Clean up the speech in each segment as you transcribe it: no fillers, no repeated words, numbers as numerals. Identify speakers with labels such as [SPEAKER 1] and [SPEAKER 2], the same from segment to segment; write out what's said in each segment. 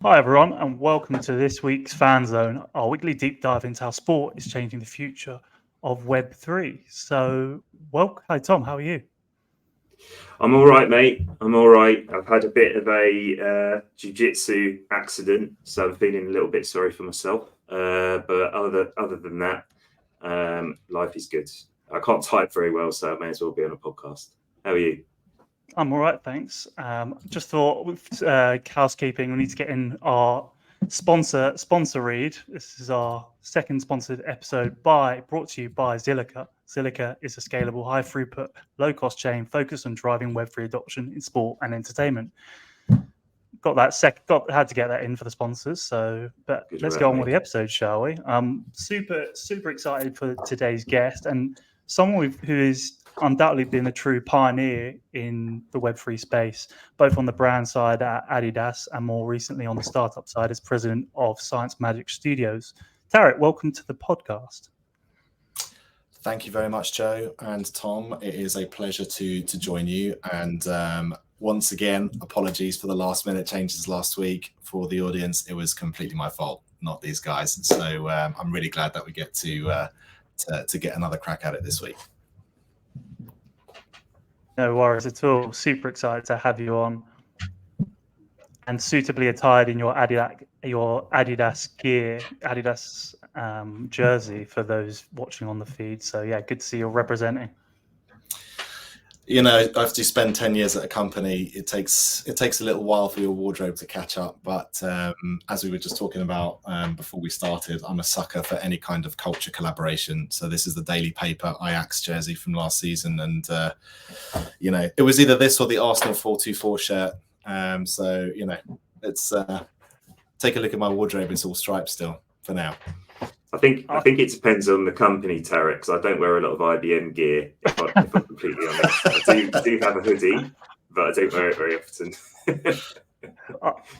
[SPEAKER 1] Hi, everyone, and welcome to this week's Fan Zone, our weekly deep dive into how sport is changing the future of Web3. So, hi, Tom, how are you?
[SPEAKER 2] I'm all right, mate. I'm all right. I've had a bit of a jiu-jitsu accident, so I'm feeling a little bit sorry for myself. But other than that, life is good. I can't type very well, so I may as well be on a podcast. How are you?
[SPEAKER 1] I'm all right, thanks. Just thought with housekeeping, we need to get in our sponsor read. This is our second sponsored episode brought to you by Zilliqa. Zilliqa is a scalable, high throughput, low cost chain focused on driving Web3 adoption in sport and entertainment. Had to get that in for the sponsors. But
[SPEAKER 2] Good
[SPEAKER 1] let's
[SPEAKER 2] work,
[SPEAKER 1] go on with
[SPEAKER 2] mate.
[SPEAKER 1] the episode, shall we? Super excited for today's guest and someone who is undoubtedly been a true pioneer in the Web3 space, both on the brand side at Addidas and more recently on the startup side as president of Science Magic Studios. Tareq, welcome to the podcast.
[SPEAKER 3] Thank you very much, Joe and Tom. It is a pleasure to join you. And once again, apologies for the last minute changes last week for the audience. It was completely my fault, not these guys. So I'm really glad that we get to get another crack at it this week.
[SPEAKER 1] No worries at all. Super excited to have you on, and suitably attired in your Adidas gear, Adidas jersey for those watching on the feed. So yeah, good to see you representing.
[SPEAKER 3] You know, after you spend 10 years at a company, it takes a little while for your wardrobe to catch up. But as we were just talking about before we started, I'm a sucker for any kind of culture collaboration. So this is the Daily Paper Ajax jersey from last season. And, you know, it was either this or the Arsenal 424 shirt. So, you know, it's take a look at my wardrobe. It's all stripes still for now.
[SPEAKER 2] I think it depends on the company, Tareq, because I don't wear a lot of IBM gear, if I'm completely honest. I do have a hoodie, but I don't wear it very often.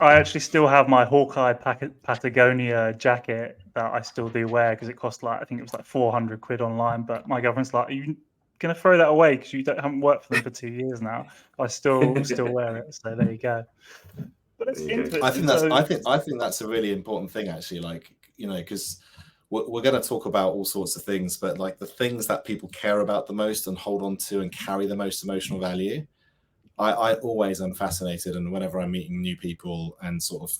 [SPEAKER 1] I actually still have my Hawkeye Patagonia jacket that I still do wear because it cost I think it was like 400 quid online. But my girlfriend's like, "Are you gonna throw that away because you haven't worked for them for 2 years now?" I still wear it. So there you go. But let's get into it.
[SPEAKER 3] I think that's a really important thing, actually. Like, you know, because we're going to talk about all sorts of things, but like the things that people care about the most and hold on to and carry the most emotional value, I always am fascinated. And whenever I'm meeting new people and sort of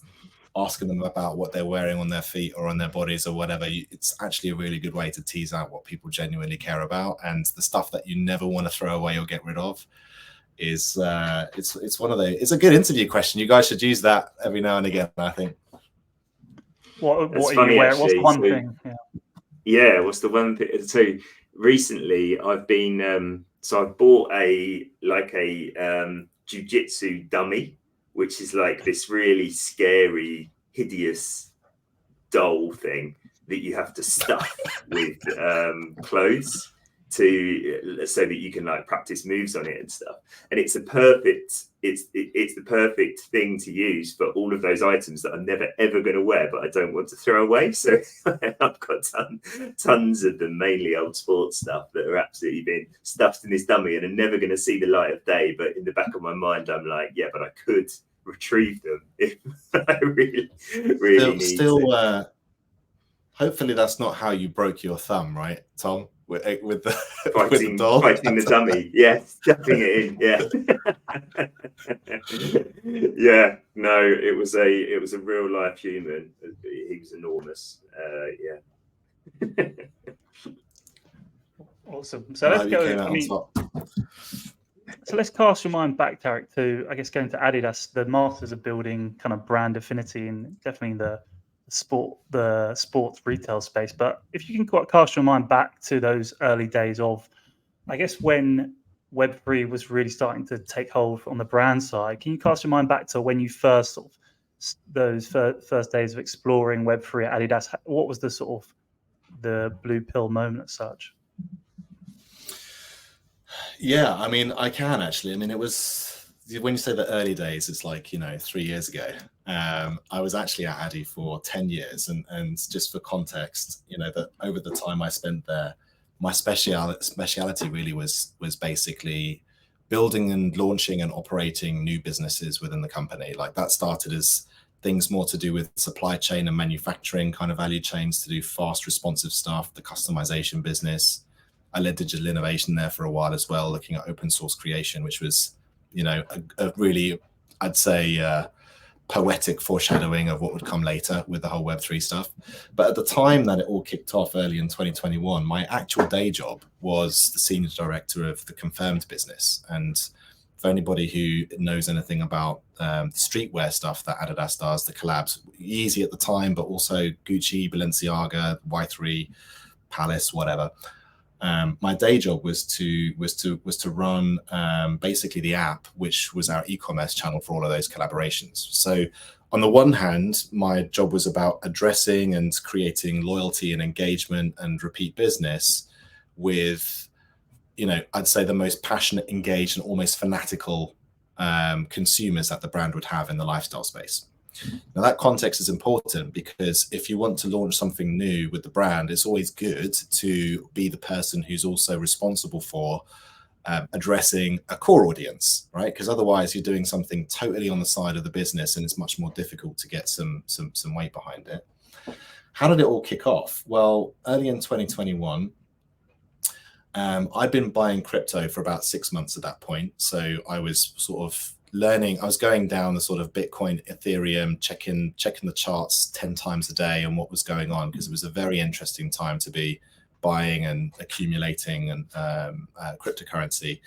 [SPEAKER 3] asking them about what they're wearing on their feet or on their bodies or whatever, it's actually a really good way to tease out what people genuinely care about. And the stuff that you never want to throw away or get rid of is it's one of the, it's a good interview question. You guys should use that every now and again, I think.
[SPEAKER 1] What are you wearing? What's the one thing?
[SPEAKER 2] Yeah, what's the one thing? So recently I've been so I've bought a jiu-jitsu dummy, which is like this really scary, hideous doll thing that you have to stuff with clothes so that you can like practice moves on it and stuff. And it's the perfect thing to use for all of those items that I'm never ever going to wear, but I don't want to throw away. So I've got tons of them, mainly old sports stuff that are absolutely been stuffed in this dummy and are never going to see the light of day. But in the back of my mind, I'm like, yeah, but I could retrieve them if I really need to.
[SPEAKER 3] Hopefully that's not how you broke your thumb, right, Tom? With the
[SPEAKER 2] fighting the dummy, yeah, stuffing it in, yeah. Yeah, no, it was a real life human. He was enormous, yeah.
[SPEAKER 1] Awesome. So let's go. So let's cast your mind back, Tareq, to I guess going to Adidas. The masters of building kind of brand affinity and definitely the sports retail space. But if you can cast your mind back to those early days of, I guess, when Web3 was really starting to take hold on the brand side, can you cast your mind back to when you first those first days of exploring Web3 at Adidas? What was the sort of the blue pill moment as such?
[SPEAKER 3] Yeah, I mean, I can actually. I mean, it was, when you say the early days, it's like, 3 years ago. I was actually at Addy for 10 years. And just for context, that over the time I spent there, my speciality really was basically building and launching and operating new businesses within the company. Like that started as things more to do with supply chain and manufacturing kind of value chains to do fast, responsive stuff, the customization business. I led digital innovation there for a while as well, looking at open source creation, which was, you know, a really, I'd say, poetic foreshadowing of what would come later with the whole Web3 stuff. But at the time that it all kicked off early in 2021, my actual day job was the senior director of the Confirmed business. And for anybody who knows anything about the streetwear stuff that Adidas does, the collabs, Yeezy at the time, but also Gucci, Balenciaga, Y3, Palace, whatever. My day job was to run basically the app, which was our e-commerce channel for all of those collaborations. So on the one hand, my job was about addressing and creating loyalty and engagement and repeat business with, you know, I'd say the most passionate, engaged, and almost fanatical consumers that the brand would have in the lifestyle space. Now, that context is important because if you want to launch something new with the brand, it's always good to be the person who's also responsible for addressing a core audience, right? Because otherwise you're doing something totally on the side of the business and it's much more difficult to get some weight behind it. How did it all kick off? Well, early in 2021, I'd been buying crypto for about 6 months at that point. So I was sort of learning, I was going down the sort of Bitcoin, Ethereum, checking the charts 10 times a day and what was going on, because it was a very interesting time to be buying and accumulating and cryptocurrency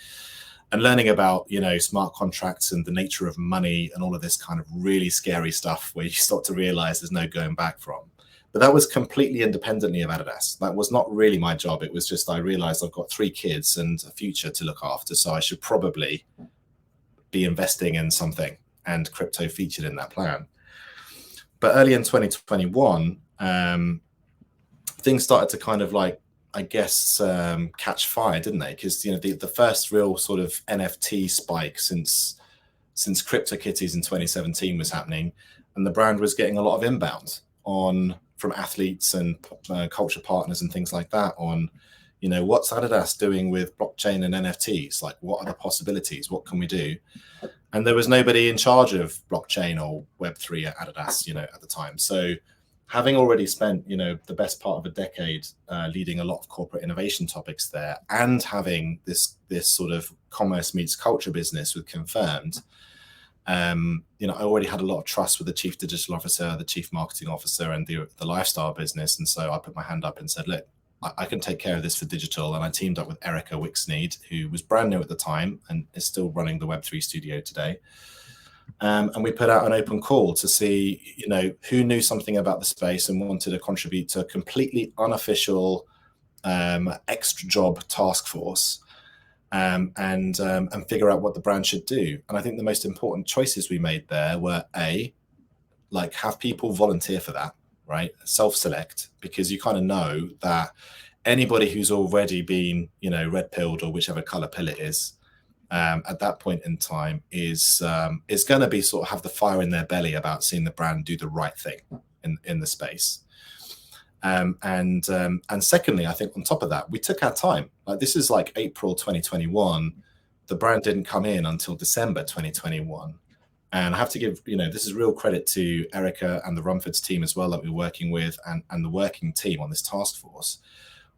[SPEAKER 3] and learning about, you know, smart contracts and the nature of money and all of this kind of really scary stuff where you start to realize there's no going back from. But that was completely independently of Adidas. That was not really my job. It was just, I realized I've got 3 kids and a future to look after, so I should probably be investing in something, and crypto featured in that plan. But early in 2021, things started to kind of like, I guess, catch fire, didn't they? Because, you know, the first real sort of NFT spike since CryptoKitties in 2017 was happening, and the brand was getting a lot of inbound from athletes and culture partners and things like that on, you know, what's Adidas doing with blockchain and NFTs? Like, what are the possibilities? What can we do? And there was nobody in charge of blockchain or Web3 at Adidas, you know, at the time. So having already spent, you know, the best part of a decade leading a lot of corporate innovation topics there, and having this sort of commerce meets culture business with Confirmed, you know, I already had a lot of trust with the chief digital officer, the chief marketing officer, and the lifestyle business. And so I put my hand up and said, look, I can take care of this for digital. And I teamed up with Erica Wixneed, who was brand new at the time and is still running the Web3 studio today. And we put out an open call to see, you know, who knew something about the space and wanted to contribute to a completely unofficial extra job task force, and figure out what the brand should do. And I think the most important choices we made there were like have people volunteer for that, right? Self-select, because you kind of know that anybody who's already been, you know, red pilled or whichever color pill it is, at that point in time is going to be sort of have the fire in their belly about seeing the brand do the right thing in the space. And secondly, I think on top of that, we took our time. Like, this is like April 2021. The brand didn't come in until December 2021. And I have to give, you know, this is real credit to Erica and the Rumfords team as well that we're working with, and the working team on this task force.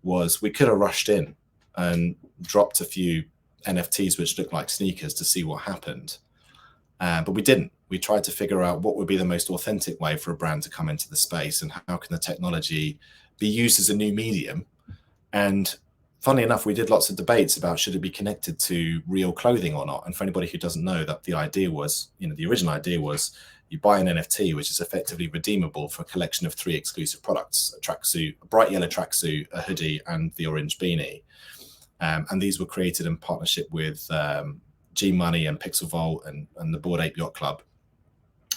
[SPEAKER 3] Was we could have rushed in and dropped a few NFTs which looked like sneakers to see what happened. But we didn't. We tried to figure out what would be the most authentic way for a brand to come into the space, and how can the technology be used as a new medium. And funnily enough, we did lots of debates about should it be connected to real clothing or not. And for anybody who doesn't know, that the idea was, you know, the original idea was you buy an NFT, which is effectively redeemable for a collection of 3 exclusive products: a tracksuit, a bright yellow tracksuit, a hoodie, and the orange beanie. And these were created in partnership with G Money and Pixel Vault and the Bored Ape Yacht Club,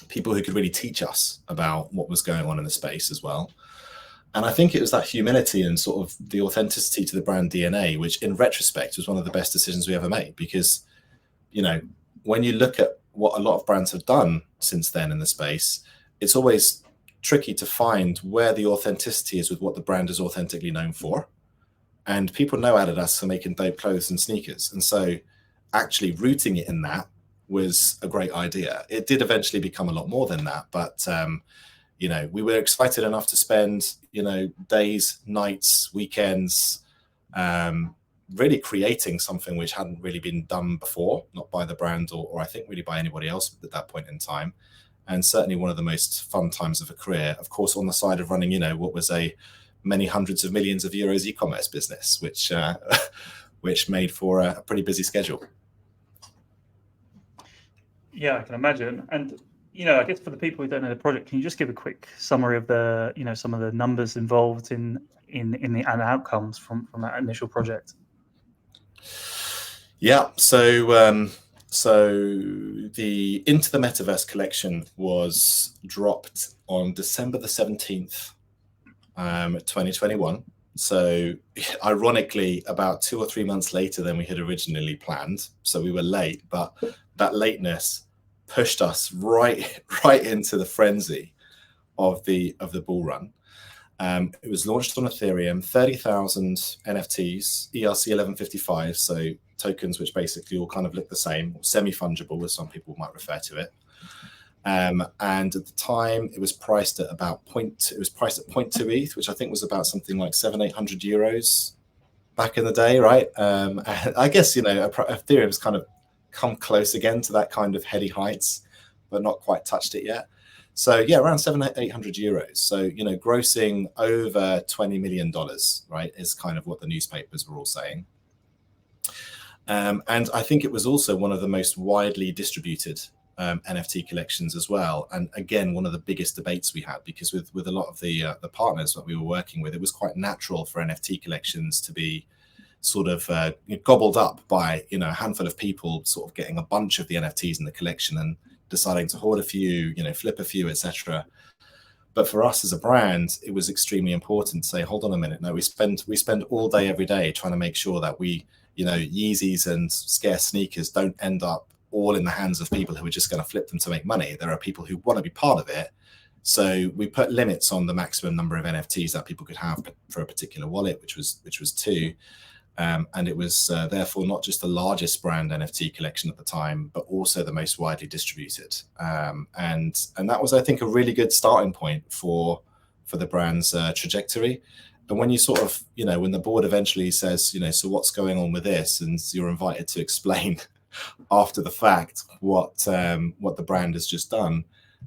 [SPEAKER 3] people who could really teach us about what was going on in the space as well. And I think it was that humility and sort of the authenticity to the brand DNA, which in retrospect was one of the best decisions we ever made. Because, you know, when you look at what a lot of brands have done since then in the space, it's always tricky to find where the authenticity is with what the brand is authentically known for. And people know Adidas for making dope clothes and sneakers. And so actually rooting it in that was a great idea. It did eventually become a lot more than that, but you know, we were excited enough to spend, you know, days, nights, weekends, really creating something which hadn't really been done before, not by the brand or I think really by anybody else at that point in time. And certainly one of the most fun times of a career, of course, on the side of running, you know, what was a many hundreds of millions of euros e-commerce business, which which made for a pretty busy schedule.
[SPEAKER 1] Yeah, I can imagine. And, you know, I guess for the people who don't know the project, can you just give a quick summary of the, you know, some of the numbers involved in the and outcomes from that initial project?
[SPEAKER 3] Yeah, so the Into the Metaverse collection was dropped on December the 17th, 2021. So ironically, about 2 or 3 months later than we had originally planned. So we were late, but that lateness pushed us right into the frenzy of the bull run. It was launched on Ethereum, 30,000 NFTs, ERC 1155, so tokens which basically all kind of look the same, semi-fungible as some people might refer to it. And at the time, it was priced at about 0.2 ETH, which I think was about something like 700-800 euros back in the day, right? And I guess, you know, Ethereum's kind of come close again to that kind of heady heights, but not quite touched it yet. So yeah, around 700-800 euros. So, you know, grossing over $20 million, right, is kind of what the newspapers were all saying. And I think it was also one of the most widely distributed NFT collections as well. And again, one of the biggest debates we had, because with a lot of the partners that we were working with, it was quite natural for NFT collections to be sort of gobbled up by, you know, a handful of people sort of getting a bunch of the NFTs in the collection and deciding to hoard a few, you know, flip a few, etc. But for us as a brand, it was extremely important to say, hold on a minute. No, we spend all day, every day trying to make sure that we, you know, Yeezys and scarce sneakers don't end up all in the hands of people who are just going to flip them to make money. There are people who want to be part of it. So we put limits on the maximum number of NFTs that people could have for a particular wallet, which was 2. And it was therefore not just the largest brand NFT collection at the time, but also the most widely distributed. And that was, I think, a really good starting point for the brand's trajectory. And when you sort of, you know, when the board eventually says, you know, so what's going on with this, and you're invited to explain after the fact what the brand has just done,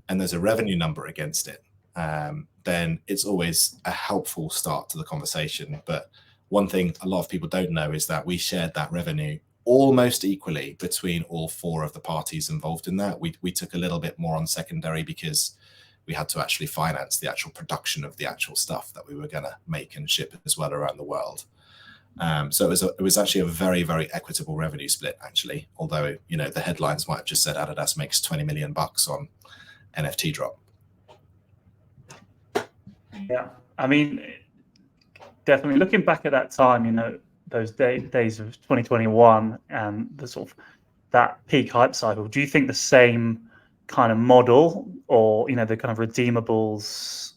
[SPEAKER 3] and there's a revenue number against it, then it's always a helpful start to the conversation. But one thing a lot of people don't know is that we shared that revenue almost equally between all 4 of the parties involved in that. We took a little bit more on secondary because we had to actually finance the actual production of the actual stuff that we were going to make and ship as well around the world. So it was actually a very, very equitable revenue split, actually, although, you know, the headlines might have just said Adidas makes $20 million on NFT drop.
[SPEAKER 1] Yeah, I mean, definitely looking back at that time, you know, those days of 2021 and the sort of that peak hype cycle, do you think the same kind of model, or, you know, the kind of redeemables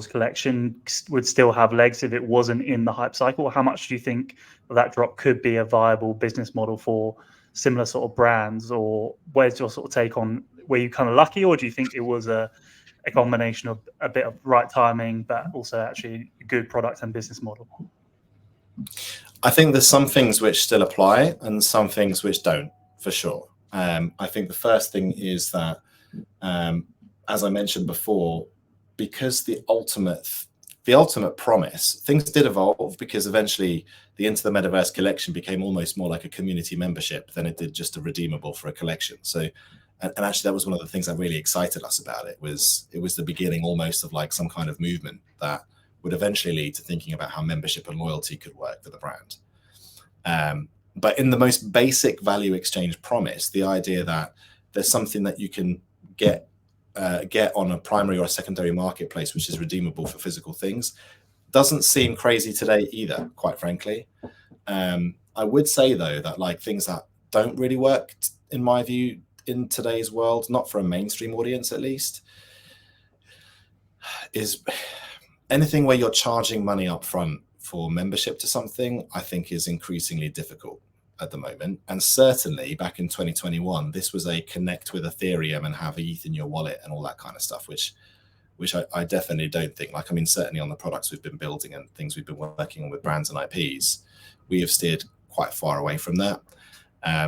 [SPEAKER 1] collection would still have legs if it wasn't in the hype cycle? How much do you think that drop could be a viable business model for similar sort of brands? Or where's your sort of take on, were you kind of lucky, or do you think it was a combination of a bit of right timing, but also actually a good product and business model?
[SPEAKER 3] I think there's some things which still apply and some things which don't, for sure. I think the first thing is that, as I mentioned before, because the ultimate promise, things did evolve, because eventually the Into the Metaverse collection became almost more like a community membership than it did just a redeemable for a collection. So, and actually that was one of the things that really excited us about it. It was the beginning almost of like some kind of movement that would eventually lead to thinking about how membership and loyalty could work for the brand. But in the most basic value exchange promise, the idea that there's something that you can get on a primary or a secondary marketplace which is redeemable for physical things doesn't seem crazy today either, quite frankly. I would say though that like things that don't really work, in my view, in today's world, not for a mainstream audience at least, is anything where you're charging money up front for membership to something, I think is increasingly difficult. at the moment. And certainly back in 2021, this was a connect with Ethereum and have ETH in your wallet and all that kind of stuff, which I definitely don't think, like, I mean, certainly on the products we've been building and things we've been working on with brands and IPs, we have steered quite far away from that,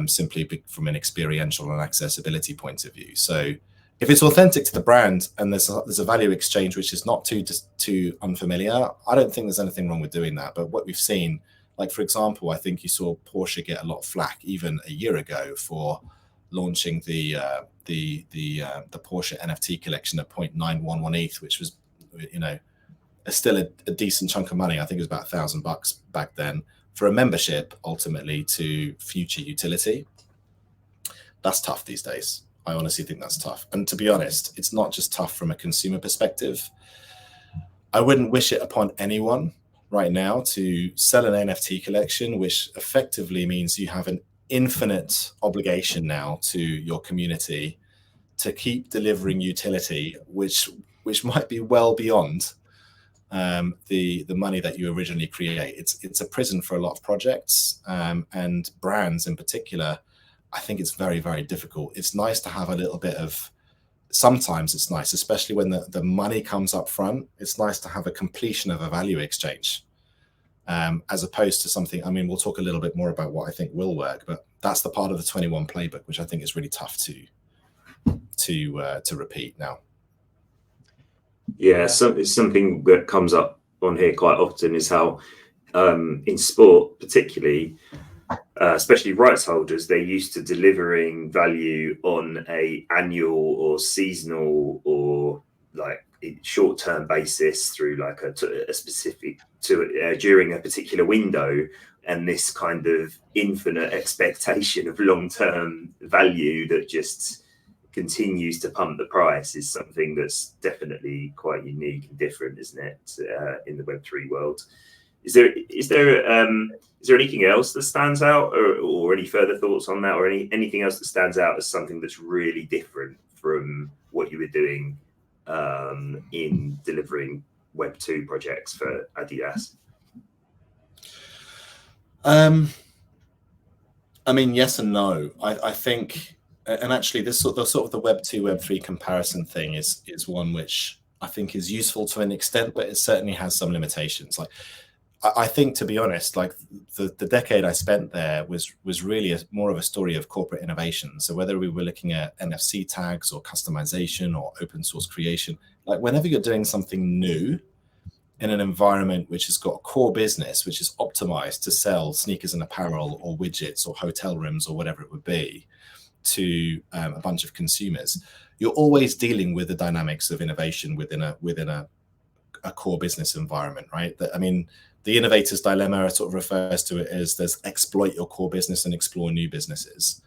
[SPEAKER 3] simply from an experiential and accessibility point of view. So if it's authentic to the brand and there's a value exchange which is not too unfamiliar, I don't think there's anything wrong with doing that. But what we've seen, like, for example, I think you saw Porsche get a lot of flack even a year ago for launching the Porsche NFT collection at 0.911 ETH, which was, you know, still a decent chunk of money. I think it was about $1,000 back then for a membership, ultimately, to future utility. That's tough these days. I honestly think that's tough. And to be honest, it's not just tough from a consumer perspective. I wouldn't wish it upon anyone right now to sell an NFT collection, which effectively means you have an infinite obligation now to your community to keep delivering utility, which might be well beyond the money that you originally create. It's a prison for a lot of projects, and brands in particular. I think it's very, very difficult. It's nice to have a little bit of, sometimes it's nice, especially when the money comes up front, it's nice to have a completion of a value exchange, as opposed to something, I mean, we'll talk a little bit more about what I think will work, but that's the part of the 21 playbook, which I think is really tough to repeat now.
[SPEAKER 2] Yeah, so it's something that comes up on here quite often is how in sport particularly, especially rights holders, they're used to delivering value on a annual or seasonal or like short-term basis through like a specific during a particular window, and this kind of infinite expectation of long-term value that just continues to pump the price is something that's definitely quite unique and different, isn't it, in the Web3 world? Is there anything else that stands out, or any further thoughts on that, or anything else that stands out as something that's really different from what you were doing in delivering Web2 projects for Addidas?
[SPEAKER 3] I mean, yes and no. I think, and actually, this sort of the Web2 Web3 comparison thing is one which I think is useful to an extent, but it certainly has some limitations. Like, I think, to be honest, like the decade I spent there was really more of a story of corporate innovation. So whether we were looking at NFC tags or customization or open source creation, like whenever you're doing something new in an environment which has got a core business, which is optimized to sell sneakers and apparel or widgets or hotel rooms or whatever it would be to a bunch of consumers, you're always dealing with the dynamics of innovation within a core business environment, right? I mean, the innovator's dilemma sort of refers to it as there's exploit your core business and explore new businesses.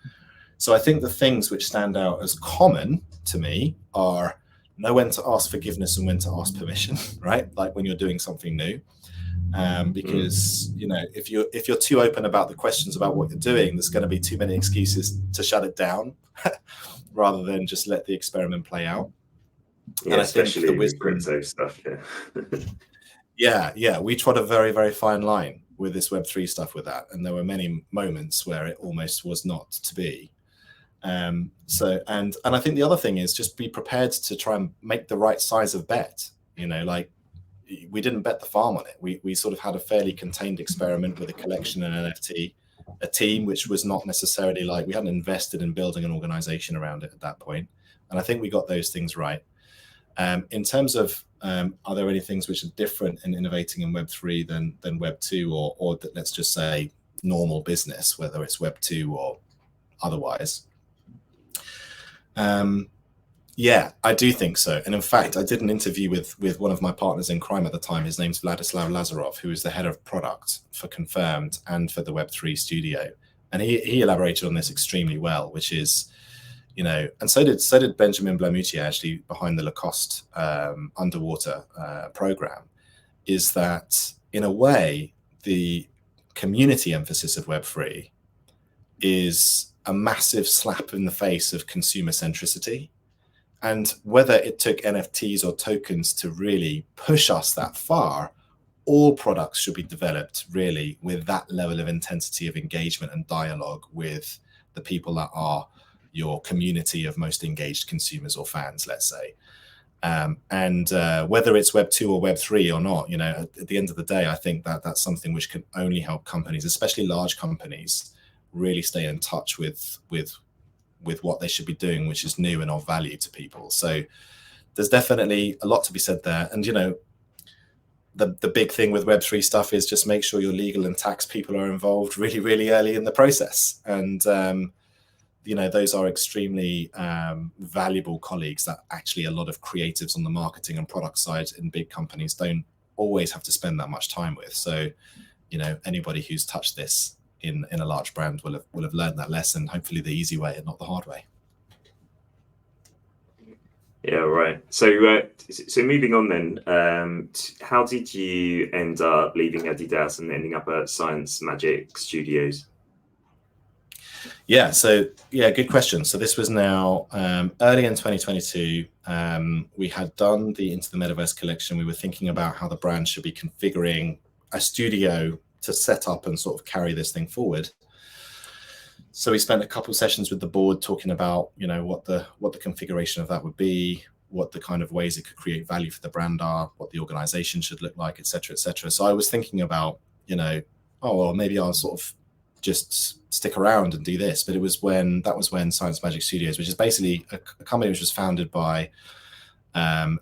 [SPEAKER 3] So I think the things which stand out as common to me are know when to ask forgiveness and when to ask permission, right? Like when you're doing something new, because you know, if you're too open about the questions about what you're doing, there's going to be too many excuses to shut it down, rather than just let the experiment play out.
[SPEAKER 2] Yeah,
[SPEAKER 3] and
[SPEAKER 2] especially with crypto stuff.
[SPEAKER 3] Yeah, we trod a very, very fine line with this Web3 stuff with that, and there were many moments where it almost was not to be. So I think the other thing is just be prepared to try and make the right size of bet. You know, like we didn't bet the farm on it. We sort of had a fairly contained experiment with a collection and NFT, a team which was not necessarily like, we hadn't invested in building an organization around it at that point. And I think we got those things right. In terms of are there any things which are different in innovating in Web3 than Web2 or let's just say normal business, whether it's Web2 or otherwise? Yeah, I do think so. And in fact, I did an interview with one of my partners in crime at the time. His name's Vladislav Lazarov, who is the head of product for Confirmed and for the Web3 studio. And he elaborated on this extremely well, which is, you know, and so did Benjamin Blamutia, actually, behind the Lacoste underwater program, is that in a way, the community emphasis of Web3 is a massive slap in the face of consumer centricity. And whether it took NFTs or tokens to really push us that far, all products should be developed really with that level of intensity of engagement and dialogue with the people that are your community of most engaged consumers or fans, let's say. And whether it's Web 2 or Web 3 or not, you know, at the end of the day, I think that that's something which can only help companies, especially large companies, really stay in touch with what they should be doing, which is new and of value to people. So there's definitely a lot to be said there. And, you know, the big thing with Web3 stuff is just make sure your legal and tax people are involved really, really early in the process. And, you know, those are extremely valuable colleagues that actually a lot of creatives on the marketing and product side in big companies don't always have to spend that much time with. So, you know, anybody who's touched this in a large brand will have learned that lesson, hopefully the easy way and not the hard way.
[SPEAKER 2] Yeah, right. So moving on then, how did you end up leaving Addidas and ending up at Science Magic Studios?
[SPEAKER 3] Yeah, so yeah, good question. So this was now early in 2022. We had done the Into the Metaverse collection. We were thinking about how the brand should be configuring a studio to set up and sort of carry this thing forward. So we spent a couple of sessions with the board talking about, you know, what the configuration of that would be, what the kind of ways it could create value for the brand are, what the organization should look like, et cetera, et cetera. So I was thinking about, you know, oh, well, maybe I'll sort of just stick around and do this. But that was when Science Magic Studios, which is basically a company which was founded by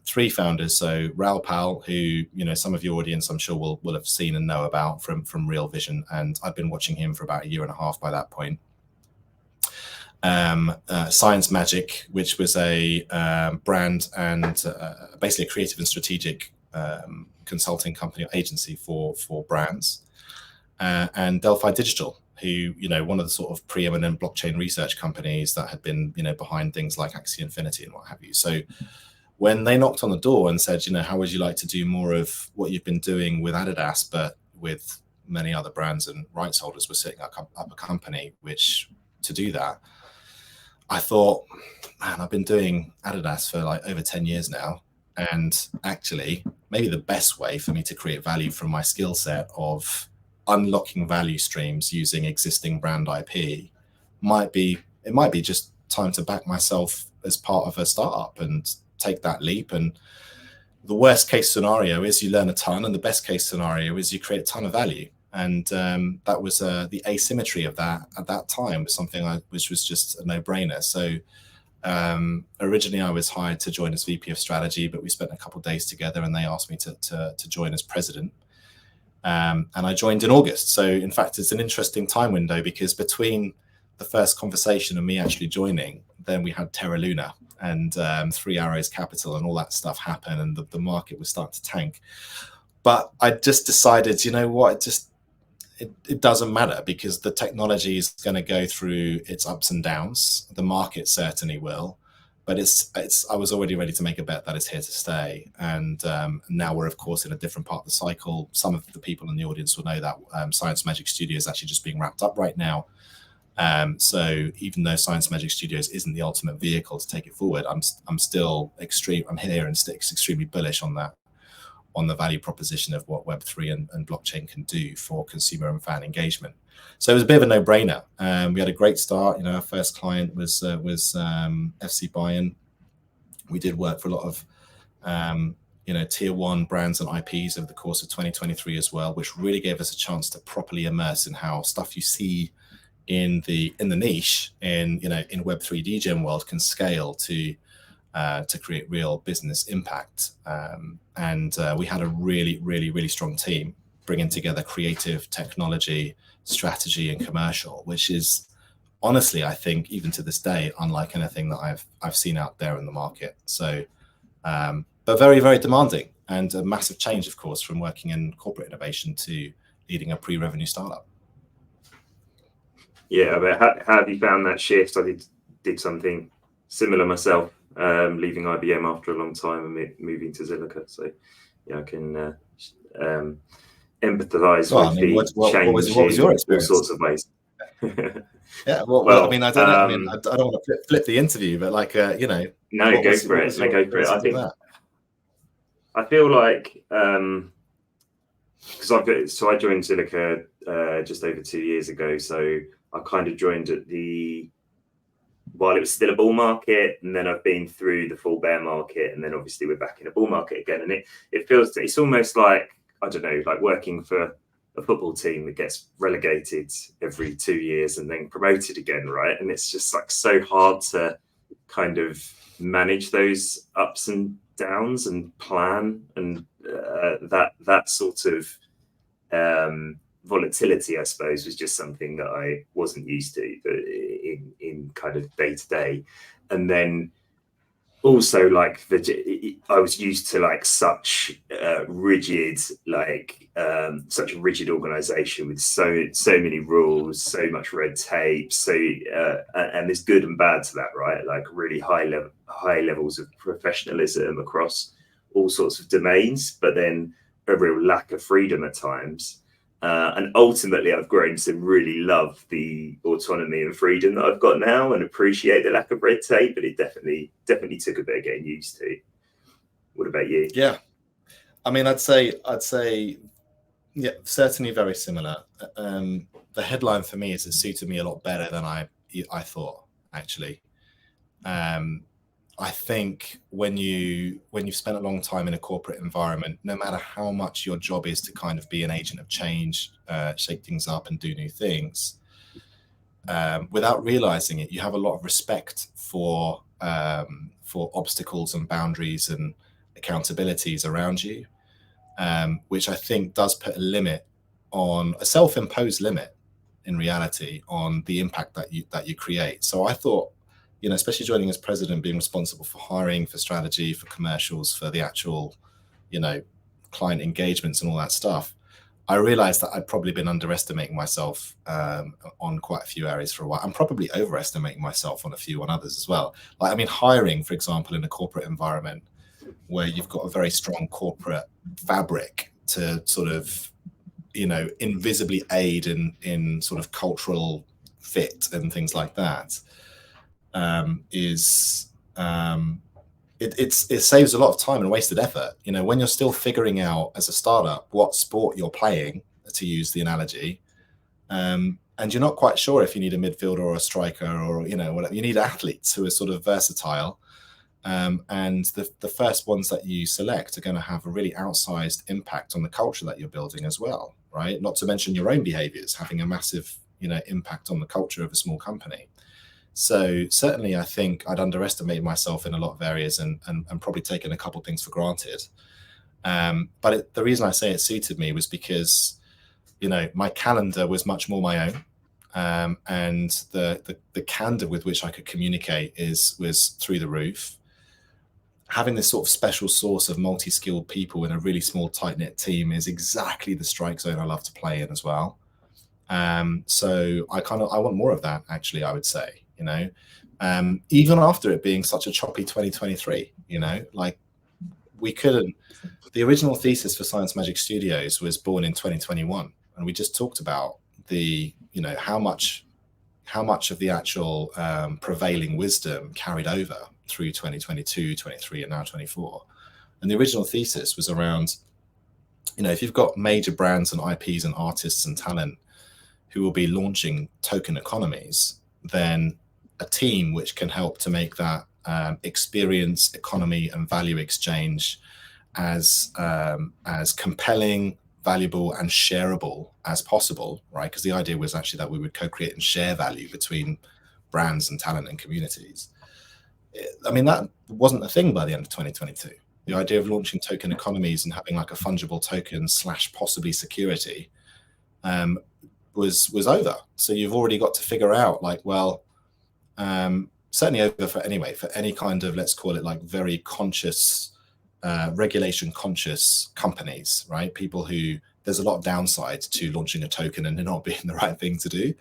[SPEAKER 3] 3 founders. So Raoul Pal, who, you know, some of your audience I'm sure will have seen and know about from Real Vision, and I've been watching him for about a year and a half by that point. Science Magic, which was a brand and basically a creative and strategic consulting company or agency for brands, and Delphi Digital, who, you know, one of the sort of preeminent blockchain research companies that had been, you know, behind things like Axie Infinity and what have you. So when they knocked on the door and said, you know, how would you like to do more of what you've been doing with Adidas, but with many other brands and rights holders, were setting up a company which to do that, I thought, man, I've been doing Adidas for like over 10 years now. And actually, maybe the best way for me to create value from my skill set of unlocking value streams using existing brand IP might be just time to back myself as part of a startup and take that leap. And the worst case scenario is you learn a ton, and the best case scenario is you create a ton of value. And that was the asymmetry of that at that time was something which was just a no-brainer. So originally I was hired to join as VP of strategy, but we spent a couple of days together and they asked me to join as president. And I joined in August. So in fact, it's an interesting time window because between the first conversation and me actually joining, then we had Terra Luna and 3 Arrows Capital and all that stuff happen, and the market was starting to tank. But I just decided, you know what, it doesn't matter because the technology is going to go through its ups and downs. The market certainly will, but I was already ready to make a bet that it's here to stay. And now we're of course in a different part of the cycle. Some of the people in the audience will know that Science Magic Studios is actually just being wrapped up right now. So even though Science Magic Studios isn't the ultimate vehicle to take it forward, I'm here and sticks extremely bullish on that, on the value proposition of what Web3 and blockchain can do for consumer and fan engagement. So it was a bit of a no-brainer. We had a great start. You know, our first client was FC Bayern. We did work for a lot of you know, tier 1 brands and IPs over the course of 2023 as well, which really gave us a chance to properly immerse in how stuff you see in the niche in Web3 DGen world can scale to create real business impact. And we had a really, really, really strong team bringing together creative, technology, strategy, and commercial, which is honestly, I think, even to this day, unlike anything that I've seen out there in the market. So, but very, very demanding and a massive change, of course, from working in corporate innovation to leading a pre-revenue startup.
[SPEAKER 2] Yeah, but how have you found that shift? I did something similar myself. Leaving IBM after a long time and moving to Zilliqa. So yeah, I can empathize with the change
[SPEAKER 3] what was your experience?
[SPEAKER 2] in all sorts of ways.
[SPEAKER 3] Yeah, well, I mean, I don't know. I mean, I don't want to flip the interview, but like, you know.
[SPEAKER 2] No, go for it. I feel like because I joined Silica just over 2 years ago. So I kind of joined at while it was still a bull market, and then I've been through the full bear market, and then obviously we're back in a bull market again. And it's almost like, I don't know, like working for a football team that gets relegated every 2 years and then promoted again, right? And it's just like so hard to kind of manage those ups and downs and plan, and that sort of volatility, I suppose, was just something that I wasn't used to, but in kind of day to day. And then also like I was used to like such rigid, like such a rigid organization with so many rules, so much red tape, and there's good and bad to that, right? Like really high levels of professionalism across all sorts of domains, but then a real lack of freedom at times. And ultimately, I've grown to really love the autonomy and freedom that I've got now, and appreciate the lack of red tape. But it definitely took a bit of getting used to. What about you?
[SPEAKER 3] Yeah, I mean, I'd say, yeah, certainly very similar. The headline for me is it suited me a lot better than I thought, actually. I think when you've spent a long time in a corporate environment, no matter how much your job is to kind of be an agent of change, shake things up and do new things, without realizing it, you have a lot of respect for obstacles and boundaries and accountabilities around you, which I think does put a self-imposed limit in reality on the impact that you create. So I thought, you know, especially joining as president, being responsible for hiring, for strategy, for commercials, for the actual, you know, client engagements and all that stuff, I realized that I'd probably been underestimating myself on quite a few areas for a while. I'm probably overestimating myself on others as well. Like, I mean, hiring, for example, in a corporate environment where you've got a very strong corporate fabric to sort of, you know, invisibly aid in sort of cultural fit and things like that. It saves a lot of time and wasted effort. You know, when you're still figuring out as a startup what sport you're playing, to use the analogy, and you're not quite sure if you need a midfielder or a striker or, you know, whatever. You need athletes who are sort of versatile, and the first ones that you select are going to have a really outsized impact on the culture that you're building as well, right? Not to mention your own behaviors having a massive, you know, impact on the culture of a small company. So certainly I think I'd underestimated myself in a lot of areas and probably taken a couple of things for granted. But the reason I say it suited me was because, you know, my calendar was much more my own. And the candor with which I could communicate was through the roof. Having this sort of special source of multi-skilled people in a really small, tight-knit team is exactly the strike zone I love to play in as well. So I want more of that, actually, I would say. You know, even after it being such a choppy 2023, you know, like the original thesis for Science Magic Studios was born in 2021. And we just talked about you know, how much of the actual prevailing wisdom carried over through 2022, 23, and now 24. And the original thesis was around, you know, if you've got major brands and IPs and artists and talent who will be launching token economies, then a team which can help to make that experience, economy, and value exchange as compelling, valuable, and shareable as possible, right? Because the idea was actually that we would co-create and share value between brands and talent and communities. I mean, that wasn't a thing by the end of 2022. The idea of launching token economies and having like a fungible token / possibly security was over. So you've already got to figure out, like, well, certainly over for any kind of, let's call it like very conscious, regulation conscious companies, right? People who there's a lot of downside to launching a token and it not being the right thing to do.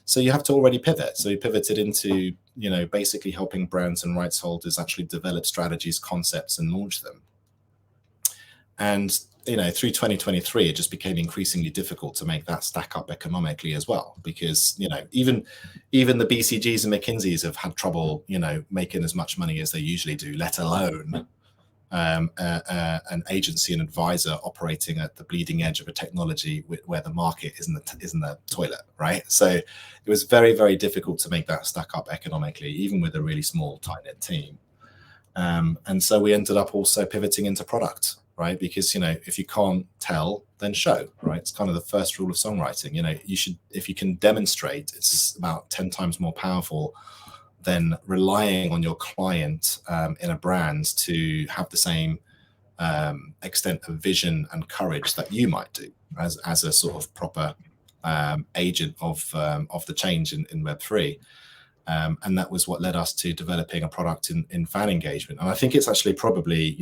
[SPEAKER 3] So you have to already pivot. So we pivoted into, you know, basically helping brands and rights holders actually develop strategies, concepts, and launch them. And, you know, through 2023, it just became increasingly difficult to make that stack up economically as well, because, you know, even the BCGs and McKinseys have had trouble, you know, making as much money as they usually do, let alone an agency and advisor operating at the bleeding edge of a technology where the market isn't the toilet, right? So it was very, very difficult to make that stack up economically, even with a really small, tight-knit team. And so we ended up also pivoting into product, right? Because, if you can't tell, then show, right? It's kind of the first rule of songwriting. You should, if you can demonstrate, it's about 10 times more powerful than relying on your client in a brand to have the same extent of vision and courage that you might do as a sort of proper agent of the change in Web3. And that was what led us to developing a product in fan engagement. And I think it's actually probably,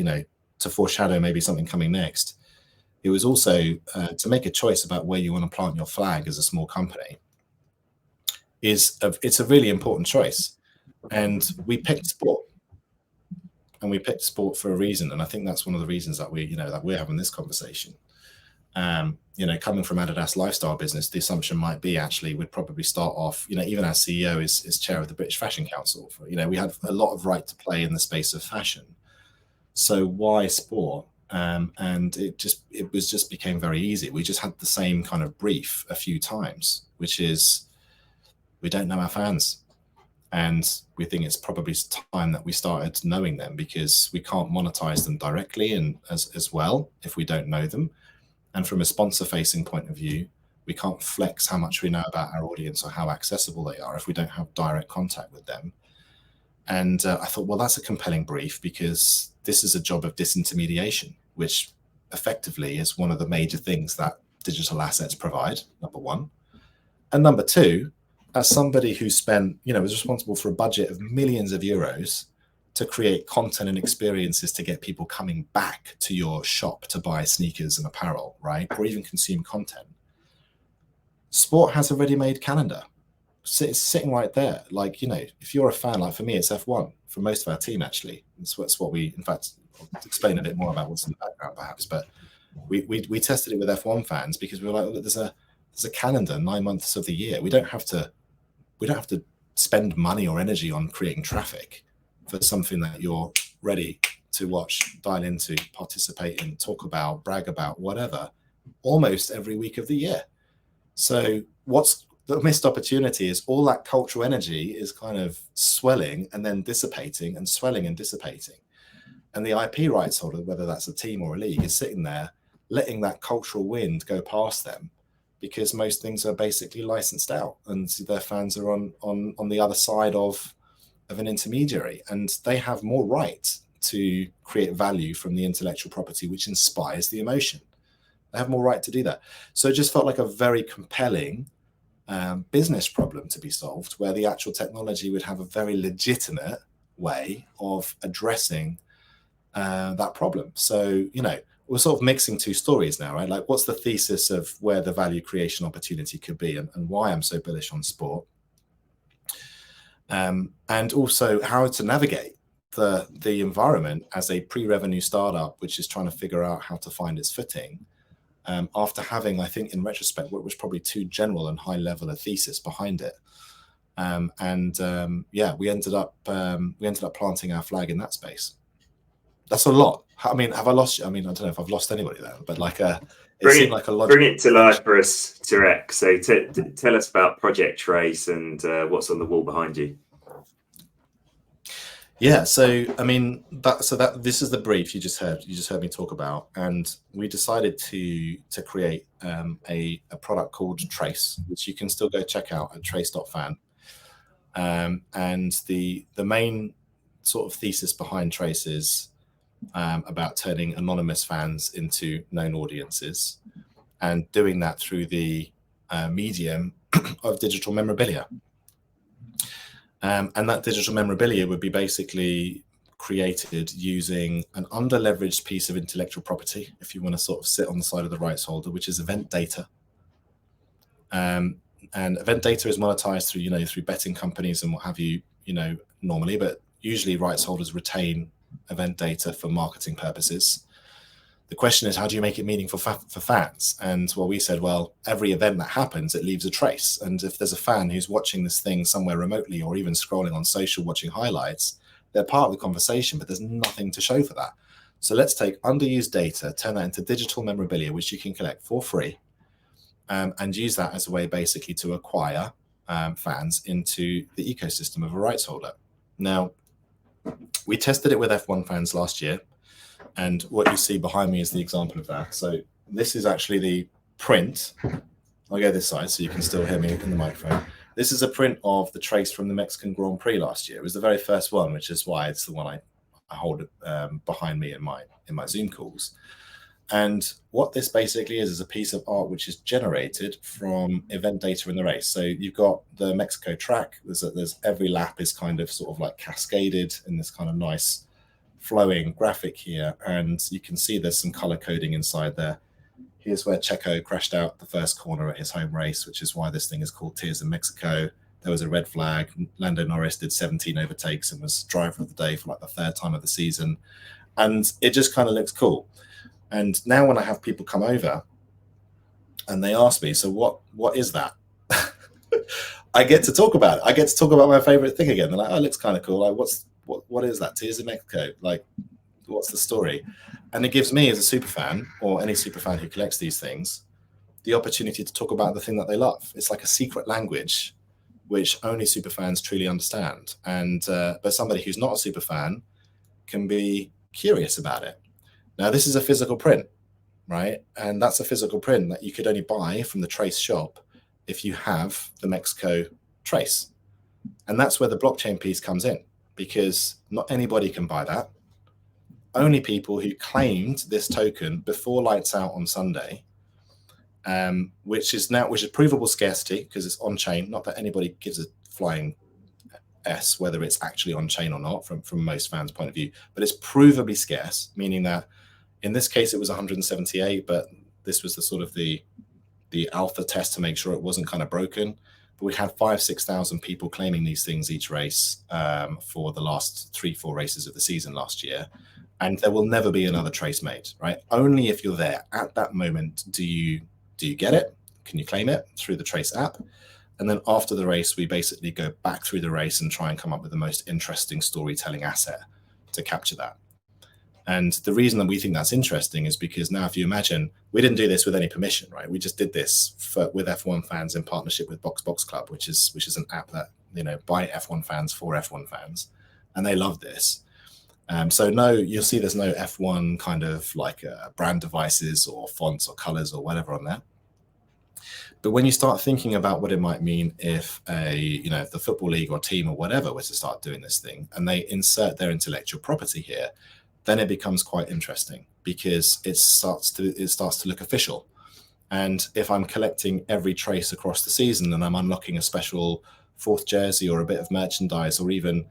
[SPEAKER 3] to foreshadow maybe something coming next, it was also to make a choice about where you want to plant your flag as a small company. It's a really important choice. And we picked sport. And we picked sport for a reason. And I think that's one of the reasons that we're having this conversation. Coming from Addidas lifestyle business, the assumption might be actually we'd probably start off, even our CEO is chair of the British Fashion Council. We had a lot of right to play in the space of fashion. So why sport? And it just became very easy. We just had the same kind of brief a few times, which is we don't know our fans. And we think it's probably time that we started knowing them, because we can't monetize them directly and as well if we don't know them. And from a sponsor-facing point of view, we can't flex how much we know about our audience or how accessible they are if we don't have direct contact with them. And I thought, well, that's a compelling brief, because this is a job of disintermediation, which effectively is one of the major things that digital assets provide, number one. And number two, as somebody who spent, was responsible for a budget of millions of euros to create content and experiences to get people coming back to your shop to buy sneakers and apparel, right? Or even consume content. Sport has a ready-made calendar. It's sitting right there. Like, if you're a fan, like for me, it's F1. For most of our team, actually. That's what we, in fact, I'll explain a bit more about what's in the background, perhaps. But we tested it with F1 fans because we were like, look, there's a calendar 9 months of the year. We don't have to spend money or energy on creating traffic for something that you're ready to watch, dial into, participate in, talk about, brag about, whatever, almost every week of the year. So what's the missed opportunity is all that cultural energy is kind of swelling and then dissipating and swelling and dissipating. And the IP rights holder, whether that's a team or a league, is sitting there letting that cultural wind go past them, because most things are basically licensed out and their fans are on the other side of an intermediary, and they have more right to create value from the intellectual property which inspires the emotion. They have more right to do that. So it just felt like a very compelling business problem to be solved, where the actual technology would have a very legitimate way of addressing that problem. So, we're sort of mixing two stories now, right? Like, what's the thesis of where the value creation opportunity could be, and why I'm so bullish on sport? And also how to navigate the environment as a pre-revenue startup, which is trying to figure out how to find its footing. After having, I think, in retrospect, what was probably too general and high level a thesis behind it. We ended up planting our flag in that space. That's a lot. I mean, have I lost you? I mean, I don't know if I've lost anybody there, but bring
[SPEAKER 2] it to life for us, Tareq. So tell us about Project Trace and what's on the wall behind you.
[SPEAKER 3] Yeah, so I mean, this is the brief you just heard me talk about, and we decided to create a product called Trace, which you can still go check out at trace.fan. And the main sort of thesis behind Trace is about turning anonymous fans into known audiences, and doing that through the medium of digital memorabilia. And that digital memorabilia would be basically created using an under-leveraged piece of intellectual property, if you want to sort of sit on the side of the rights holder, which is event data. And event data is monetized through betting companies and what have you, normally, but usually rights holders retain event data for marketing purposes. The question is, how do you make it meaningful for fans? And we said, well, every event that happens, it leaves a trace. And if there's a fan who's watching this thing somewhere remotely, or even scrolling on social watching highlights, they're part of the conversation, but there's nothing to show for that. So let's take underused data, turn that into digital memorabilia, which you can collect for free, and use that as a way basically to acquire fans into the ecosystem of a rights holder. Now, we tested it with F1 fans last year, and what you see behind me is the example of that. So this is actually the print. I'll go this side so you can still hear me in the microphone. This is a print of the trace from the Mexican Grand Prix last year. It was the very first one, which is why it's the one I hold behind me in my Zoom calls. And what this basically is a piece of art which is generated from event data in the race. So you've got the Mexico track. There's every lap is kind of sort of like cascaded in this kind of nice flowing graphic here, and you can see there's some color coding inside there. Here's where Checo crashed out the first corner at his home race, which is why this thing is called Tears in Mexico. There was a red flag. Lando Norris did 17 overtakes and was driver of the day for like the third time of the season. And it just kind of looks cool. And now when I have people come over and they ask me, so what is that? I get to talk about it. I get to talk about my favorite thing again. They're like, oh, it looks kind of cool. Like, what is that? Tears in Mexico. Like, what's the story? And it gives me as a super fan, or any super fan who collects these things, the opportunity to talk about the thing that they love. It's like a secret language which only super fans truly understand. And but somebody who's not a super fan can be curious about it. Now, this is a physical print, right? And that's a physical print that you could only buy from the Trace shop if you have the Mexico Trace. And that's where the blockchain piece comes in, because not anybody can buy that. Only people who claimed this token before lights out on Sunday, which is provable scarcity because it's on chain. Not that anybody gives a flying S whether it's actually on chain or not from most fans' point of view, but it's provably scarce, meaning that in this case it was 178, but this was the sort of the alpha test to make sure it wasn't kind of broken. But we had 5,000-6,000 people claiming these things each race for the last 3-4 races of the season last year. And there will never be another Trace made, right? Only if you're there at that moment do you get it? Can you claim it through the Trace app? And then after the race, we basically go back through the race and try and come up with the most interesting storytelling asset to capture that. And the reason that we think that's interesting is because now, if you imagine, we didn't do this with any permission, right? We just did this with F1 fans in partnership with Box Club, which is an app that, by F1 fans for F1 fans, and they love this. So no, you'll see there's no F1 kind of like brand devices or fonts or colors or whatever on there. But when you start thinking about what it might mean if if the football league or team or whatever were to start doing this thing and they insert their intellectual property here, then it becomes quite interesting because it starts to look official. And if I'm collecting every trace across the season and I'm unlocking a special 4th jersey or a bit of merchandise or even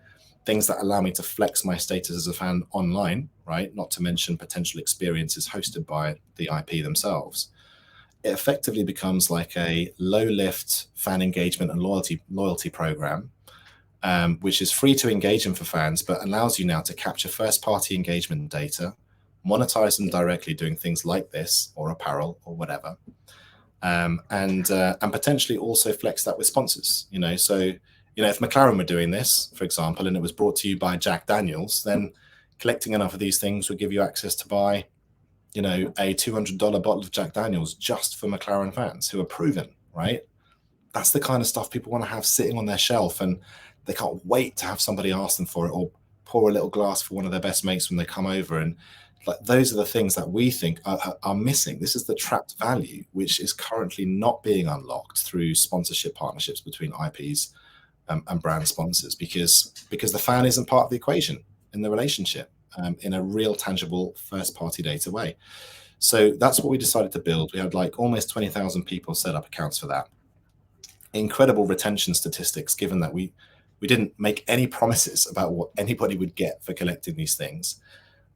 [SPEAKER 3] things that allow me to flex my status as a fan online, right? Not to mention potential experiences hosted by the IP themselves. It effectively becomes like a low-lift fan engagement and loyalty program, which is free to engage in for fans, but allows you now to capture first-party engagement data, monetize them directly doing things like this or apparel or whatever, and potentially also flex that with sponsors. So if McLaren were doing this, for example, and it was brought to you by Jack Daniels, then collecting enough of these things would give you access to buy, a $200 bottle of Jack Daniels just for McLaren fans who are proven, right? That's the kind of stuff people want to have sitting on their shelf, and they can't wait to have somebody ask them for it or pour a little glass for one of their best mates when they come over. And like those are the things that we think are missing. This is the trapped value, which is currently not being unlocked through sponsorship partnerships between IPs and brand sponsors, because the fan isn't part of the equation in the relationship in a real tangible first party data way. So that's what we decided to build. We had like almost 20,000 people set up accounts for that. Incredible retention statistics, given that we didn't make any promises about what anybody would get for collecting these things.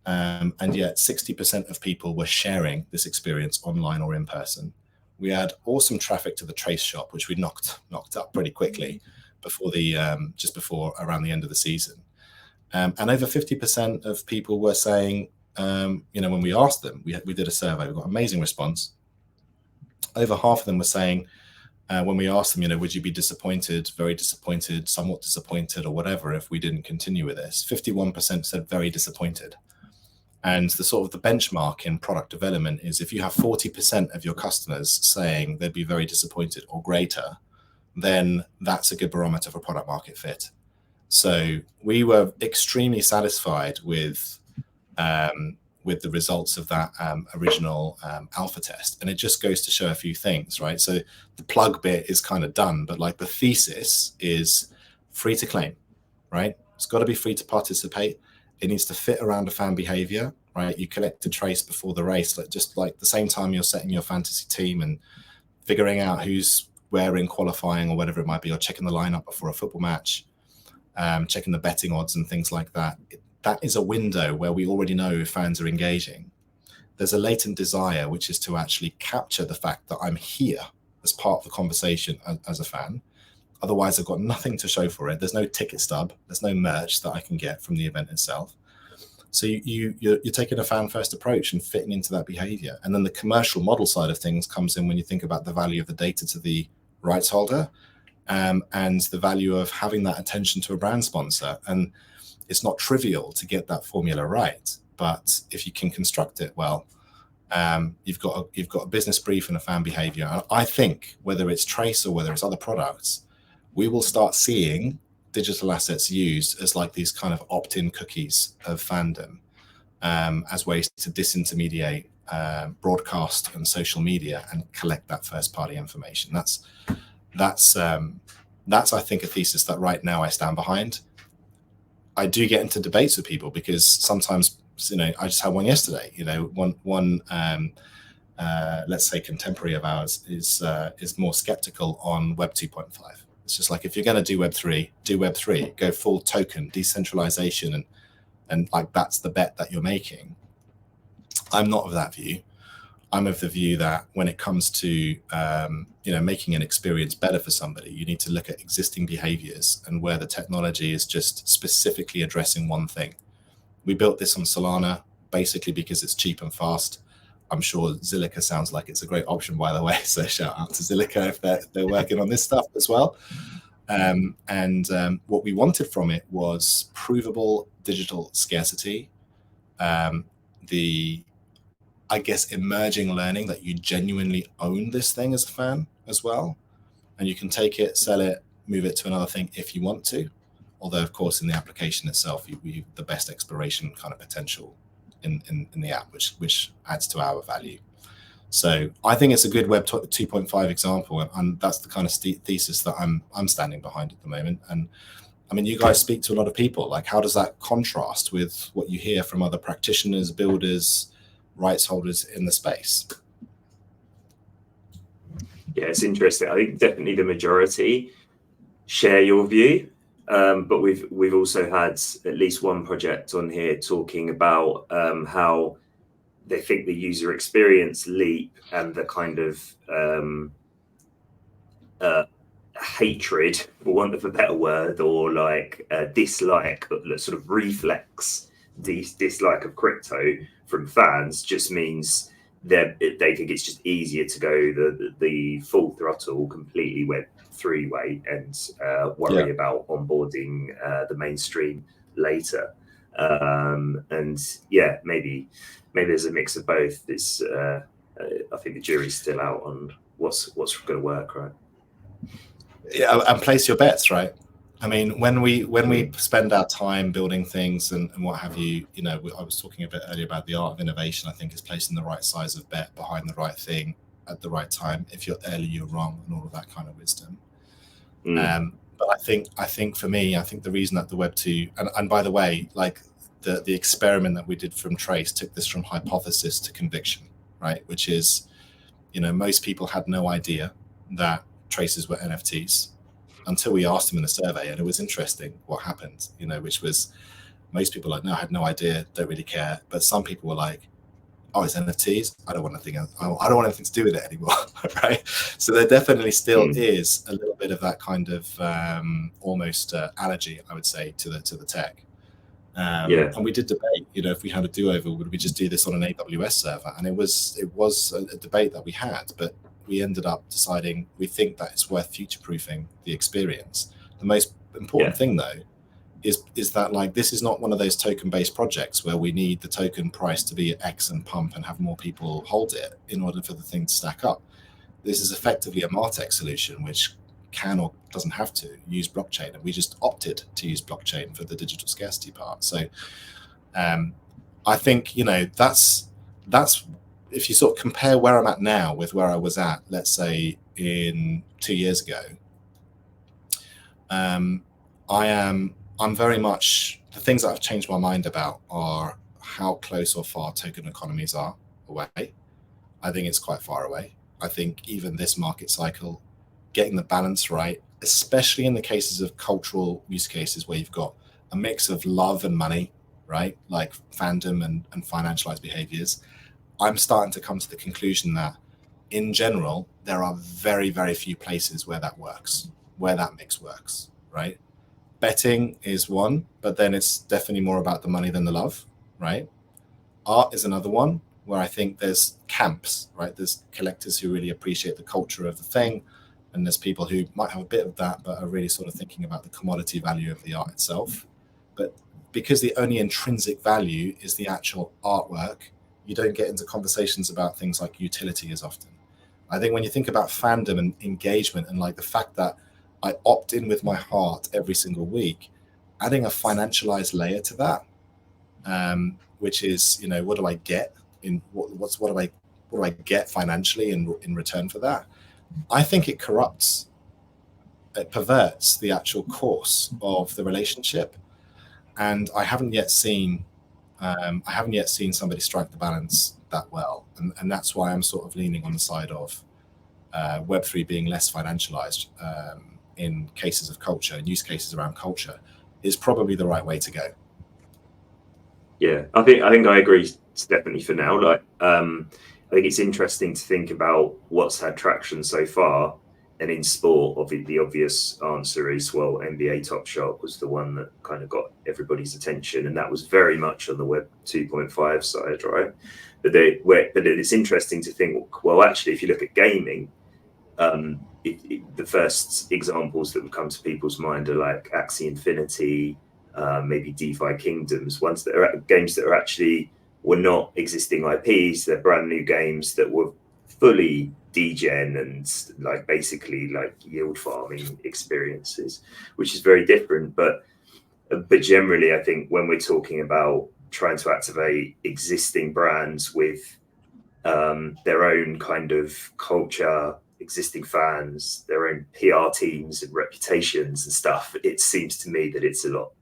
[SPEAKER 3] And yet 60% of people were sharing this experience online or in person. We had awesome traffic to the Trace shop, which we knocked up pretty quickly before just before around the end of the season. And over 50% of people were saying, when we asked them, we did a survey, we got amazing response. Over half of them were saying, when we asked them, would you be disappointed, very disappointed, somewhat disappointed, or whatever if we didn't continue with this? 51% said very disappointed. And the sort of the benchmark in product development is if you have 40% of your customers saying they'd be very disappointed or greater, then that's a good barometer for product market fit. So we were extremely satisfied with the results of that original alpha test. And it just goes to show a few things, right? So the plug bit is kind of done, but like the thesis is free to claim, right? It's got to be free to participate. It needs to fit around a fan behavior, right? You collect a trace before the race, like just like the same time you're setting your fantasy team and figuring out who's where in qualifying or whatever it might be, or checking the lineup before a football match, checking the betting odds and things like that. That is a window where we already know if fans are engaging. There's a latent desire, which is to actually capture the fact that I'm here as part of the conversation as a fan. Otherwise, I've got nothing to show for it. There's no ticket stub. There's no merch that I can get from the event itself. So you're taking a fan-first approach and fitting into that behavior. And then the commercial model side of things comes in when you think about the value of the data to the rights holder, and the value of having that attention to a brand sponsor. And it's not trivial to get that formula right, but if you can construct it well, you've got a business brief and a fan behavior. And I think whether it's Trace or whether it's other products, we will start seeing digital assets used as like these kind of opt-in cookies of fandom, as ways to disintermediate broadcast and social media and collect that first-party information. That's I think a thesis that right now I stand behind. I do get into debates with people because sometimes, I just had one yesterday. One let's say contemporary of ours is more skeptical on Web 2.5. It's just like, if you're going to do Web3, do Web3, go full token decentralization, and like that's the bet that you're making. I'm not of that view. I'm of the view that when it comes to making an experience better for somebody, you need to look at existing behaviors and where the technology is just specifically addressing one thing. We built this on Solana basically because it's cheap and fast. I'm sure Zilliqa sounds like it's a great option, by the way. So shout out to Zilliqa if they're working on this stuff as well. What we wanted from it was provable digital scarcity, I guess emerging learning that you genuinely own this thing as a fan as well. And you can take it, sell it, move it to another thing if you want to. Although, of course, in the application itself, you the best exploration kind of potential in the app, which adds to our value. So I think it's a good Web 2.5 example. And that's the kind of thesis that I'm standing behind at the moment. And I mean, you guys speak to a lot of people. Like, how does that contrast with what you hear from other practitioners, builders, rights holders in the space?
[SPEAKER 2] Yeah, it's interesting. I think definitely the majority share your view, but we've also had at least one project on here talking about how they think the user experience leap and the kind of hatred, for want of a better word, or like dislike, sort of reflex dislike of crypto from fans just means they think it's just easier to go the full throttle, completely Web3 way and worry about onboarding the mainstream later. And yeah, maybe there's a mix of both. It's I think the jury's still out on what's going to work, right?
[SPEAKER 3] Yeah, and place your bets, right? I mean, when we spend our time building things and what have you, I was talking a bit earlier about the art of innovation. I think is placing the right size of bet behind the right thing at the right time. If you're early, you're wrong, and all of that kind of wisdom. But I think for me, I think the reason that the Web 2, and by the way, like the experiment that we did from Trace took this from hypothesis to conviction, right? Which is, most people had no idea that traces were NFTs until we asked them in a survey, and it was interesting what happened, which was most people like, no, I had no idea, don't really care. But some people were like, oh, it's NFTs, I don't want anything else. I don't want anything to do with it anymore, right? So there definitely still is a little bit of that kind of almost allergy, I would say, to the tech. And we did debate, if we had a do-over, would we just do this on an AWS server? And it was a debate that we had, but we ended up deciding we think that it's worth future-proofing the experience. The most important thing, though, is that like this is not one of those token-based projects where we need the token price to be at X and pump and have more people hold it in order for the thing to stack up. This is effectively a MarTech solution which can or doesn't have to use blockchain, and we just opted to use blockchain for the digital scarcity part. So I think, you know, that's if you sort of compare where I'm at now with where I was at, let's say in 2 years ago, I'm very much, the things that I've changed my mind about are how close or far token economies are away. I think it's quite far away. I think even this market cycle, getting the balance right, especially in the cases of cultural use cases where you've got a mix of love and money, right? Like fandom and financialized behaviors. I'm starting to come to the conclusion that in general, there are very, very few places where that works, where that mix works, right? Betting is one, but then it's definitely more about the money than the love, right? Art is another one where I think there's camps, right? There's collectors who really appreciate the culture of the thing, and there's people who might have a bit of that, but are really sort of thinking about the commodity value of the art itself. But because the only intrinsic value is the actual artwork, you don't get into conversations about things like utility as often. I think when you think about fandom and engagement and like the fact that I opt in with my heart every single week, adding a financialized layer to that, which is, you know, what do I get in what do I get financially in return for that? I think it corrupts, it perverts the actual course of the relationship, and I haven't yet seen somebody strike the balance that well, and that's why I'm sort of leaning on the side of Web3 being less financialized in cases of culture and use cases around culture is probably the right way to go.
[SPEAKER 2] Yeah, I think I agree, definitely for now. Like, I think it's interesting to think about what's had traction so far. And in sport, the obvious answer is, well, NBA Top Shot was the one that kind of got everybody's attention, and that was very much on the Web 2.5 side, right? But it's interesting to think, well, actually, if you look at gaming, the first examples that would come to people's mind are like Axie Infinity, maybe DeFi Kingdoms, ones that are games that are actually were not existing IPs. They're brand new games that were fully degen and like basically like yield farming experiences, which is very different. But generally, I think when we're talking about trying to activate existing brands with their own kind of culture, existing fans, their own PR teams and reputations and stuff, it seems to me that it's a lot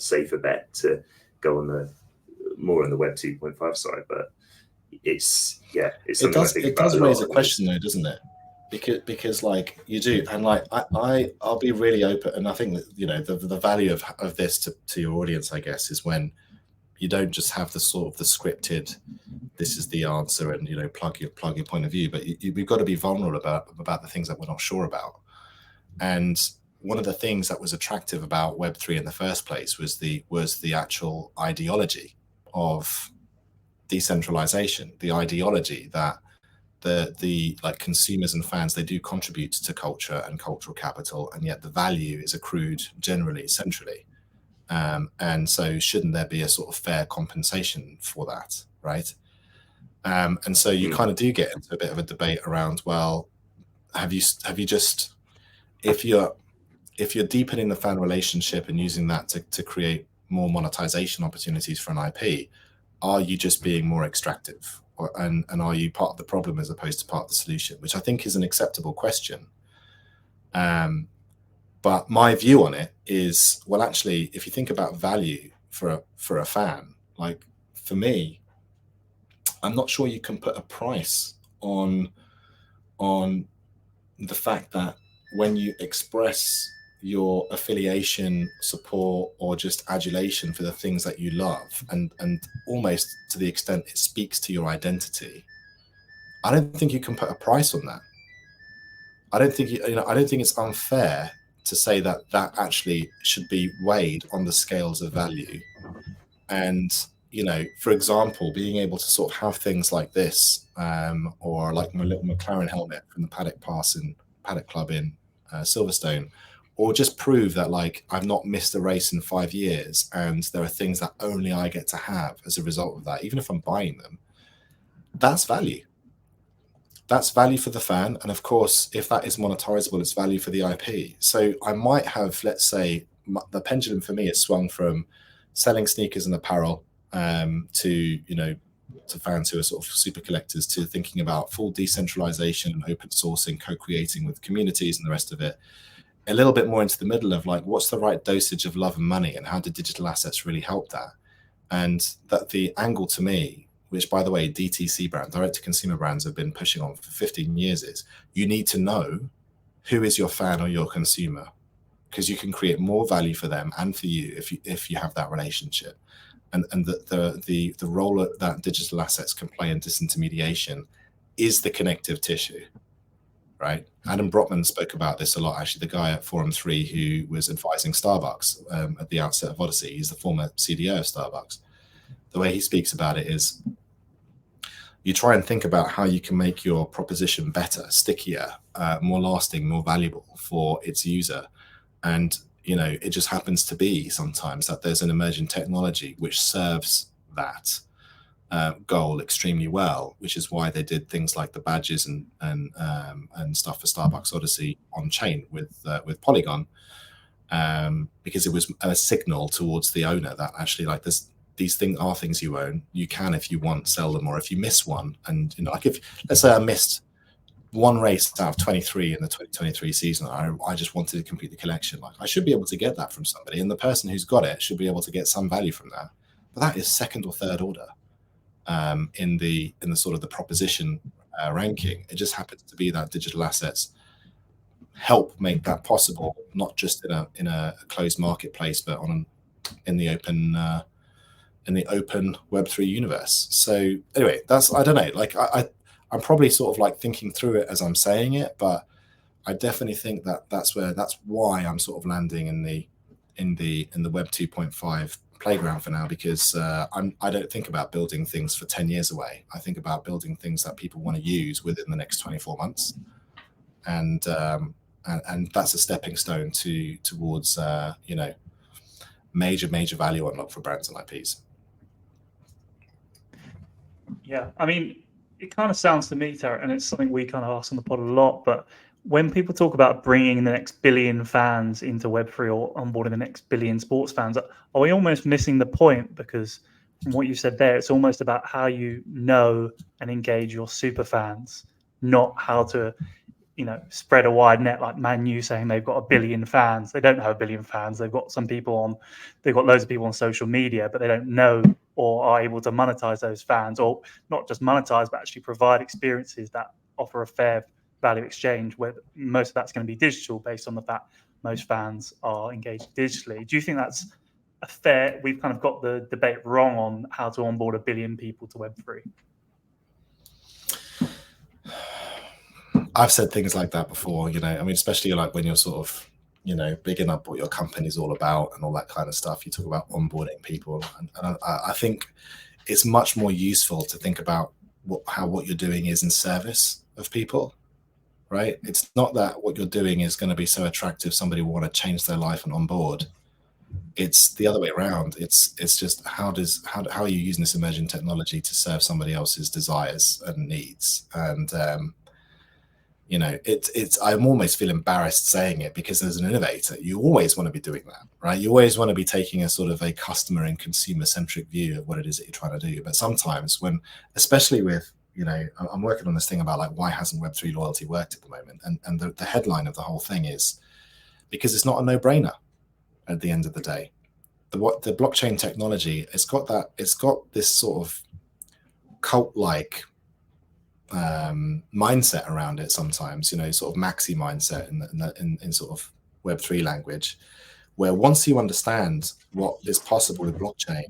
[SPEAKER 2] safer bet to go on the more on the Web 2.5 side. But it's
[SPEAKER 3] it does raise a question though, doesn't it? Because like you do, and like I'll be really open, and I think that, you know, the value of this to your audience, I guess, is when you don't just have the sort of the scripted, this is the answer, and, you know, plug your point of view, but we've got to be vulnerable about the things that we're not sure about. And one of the things that was attractive about Web3 in the first place was the actual ideology of decentralization, the ideology that the like consumers and fans, they do contribute to culture and cultural capital, and yet the value is accrued generally centrally. And so shouldn't there be a sort of fair compensation for that, right? And so you kind of do get into a bit of a debate around, well, have you just, if you're deepening the fan relationship and using that to create more monetization opportunities for an IP, are you just being more extractive? And are you part of the problem as opposed to part of the solution? Which I think is an acceptable question. But my view on it is, well, actually, if you think about value for a fan, like for me, I'm not sure you can put a price on the fact that when you express your affiliation, support, or just adulation for the things that you love, and almost to the extent it speaks to your identity, I don't think you can put a price on that. I don't think it's unfair to say that actually should be weighed on the scales of value. And, you know, for example, being able to sort of have things like this, or like my little McLaren helmet from the Paddock Pass and Paddock Club in Silverstone, or just prove that like I've not missed a race in 5 years and there are things that only I get to have as a result of that, even if I'm buying them, that's value. That's value for the fan. And of course, if that is monetizable, it's value for the IP. So I might have, let's say, the pendulum for me has swung from selling sneakers and apparel to, you know, to fans who are sort of super collectors, to thinking about full decentralization and open sourcing, co-creating with communities and the rest of it. A little bit more into the middle of like, what's the right dosage of love and money, and how do digital assets really help that? And that the angle to me, which by the way, DTC brands, direct to consumer brands, have been pushing on for 15 years, is you need to know who is your fan or your consumer, because you can create more value for them and for you if you have that relationship. And the role that digital assets can play in disintermediation is the connective tissue. Right. Adam Brotman spoke about this a lot, actually, the guy at FANZON3 who was advising Starbucks at the outset of Odyssey. He's the former CDO of Starbucks. The way he speaks about it is you try and think about how you can make your proposition better, stickier, more lasting, more valuable for its user. And, you know, it just happens to be sometimes that there's an emerging technology which serves that goal extremely well, which is why they did things like the badges and stuff for Starbucks Odyssey on chain with Polygon, because it was a signal towards the owner that actually, like, these things are things you own. You can, if you want, sell them, or if you miss one, and you know, like if let's say I missed one race out of 23 in the 2023 season, I just wanted to complete the collection. Like, I should be able to get that from somebody, and the person who's got it should be able to get some value from that. But that is second or third order. In the sort of the proposition ranking. It just happens to be that digital assets help make that possible, not just in a closed marketplace, but in the open web3 universe. So anyway, that's, I don't know, like I'm probably sort of like thinking through it as I'm saying it, but I definitely think that's why I'm sort of landing in the web 2.5 playground for now, because I don't think about building things for 10 years away. I think about building things that people want to use within the next 24 months, and that's a stepping stone towards you know, major value unlock for brands and IPs.
[SPEAKER 1] Yeah, I mean, it kind of sounds to me, Tareq, and it's something we kind of ask on the pod a lot, but when people talk about bringing the next billion fans into Web3 or onboarding the next billion sports fans, are we almost missing the point? Because from what you said there, it's almost about how you know and engage your super fans, not how to, you know, spread a wide net like Man U saying they've got 1 billion fans. They don't have 1 billion fans. They've got they've got loads of people on social media, but they don't know or are able to monetize those fans, or not just monetize, but actually provide experiences that offer a fair value exchange, where most of that's going to be digital based on the fact most fans are engaged digitally. Do you think that's a fair, we've kind of got the debate wrong on how to onboard 1 billion people to Web3?
[SPEAKER 3] I've said things like that before, you know, I mean, especially like when you're sort of, you know, bigging up what your company's all about and all that kind of stuff. You talk about onboarding people, and I think it's much more useful to think about how what you're doing is in service of people, right? It's not that what you're doing is going to be so attractive somebody will want to change their life and on board. It's the other way around. It's just how are you using this emerging technology to serve somebody else's desires and needs? And you know, I almost feel embarrassed saying it, because as an innovator, you always want to be doing that, right? You always want to be taking a sort of a customer and consumer centric view of what it is that you're trying to do. But sometimes when, especially with, you know, I'm working on this thing about like, why hasn't Web3 loyalty worked at the moment? And the headline of the whole thing is because it's not a no-brainer at the end of the day. The blockchain technology, it's got this sort of cult-like mindset around it sometimes, you know, sort of maxi mindset in sort of Web3 language, where once you understand what is possible with blockchain,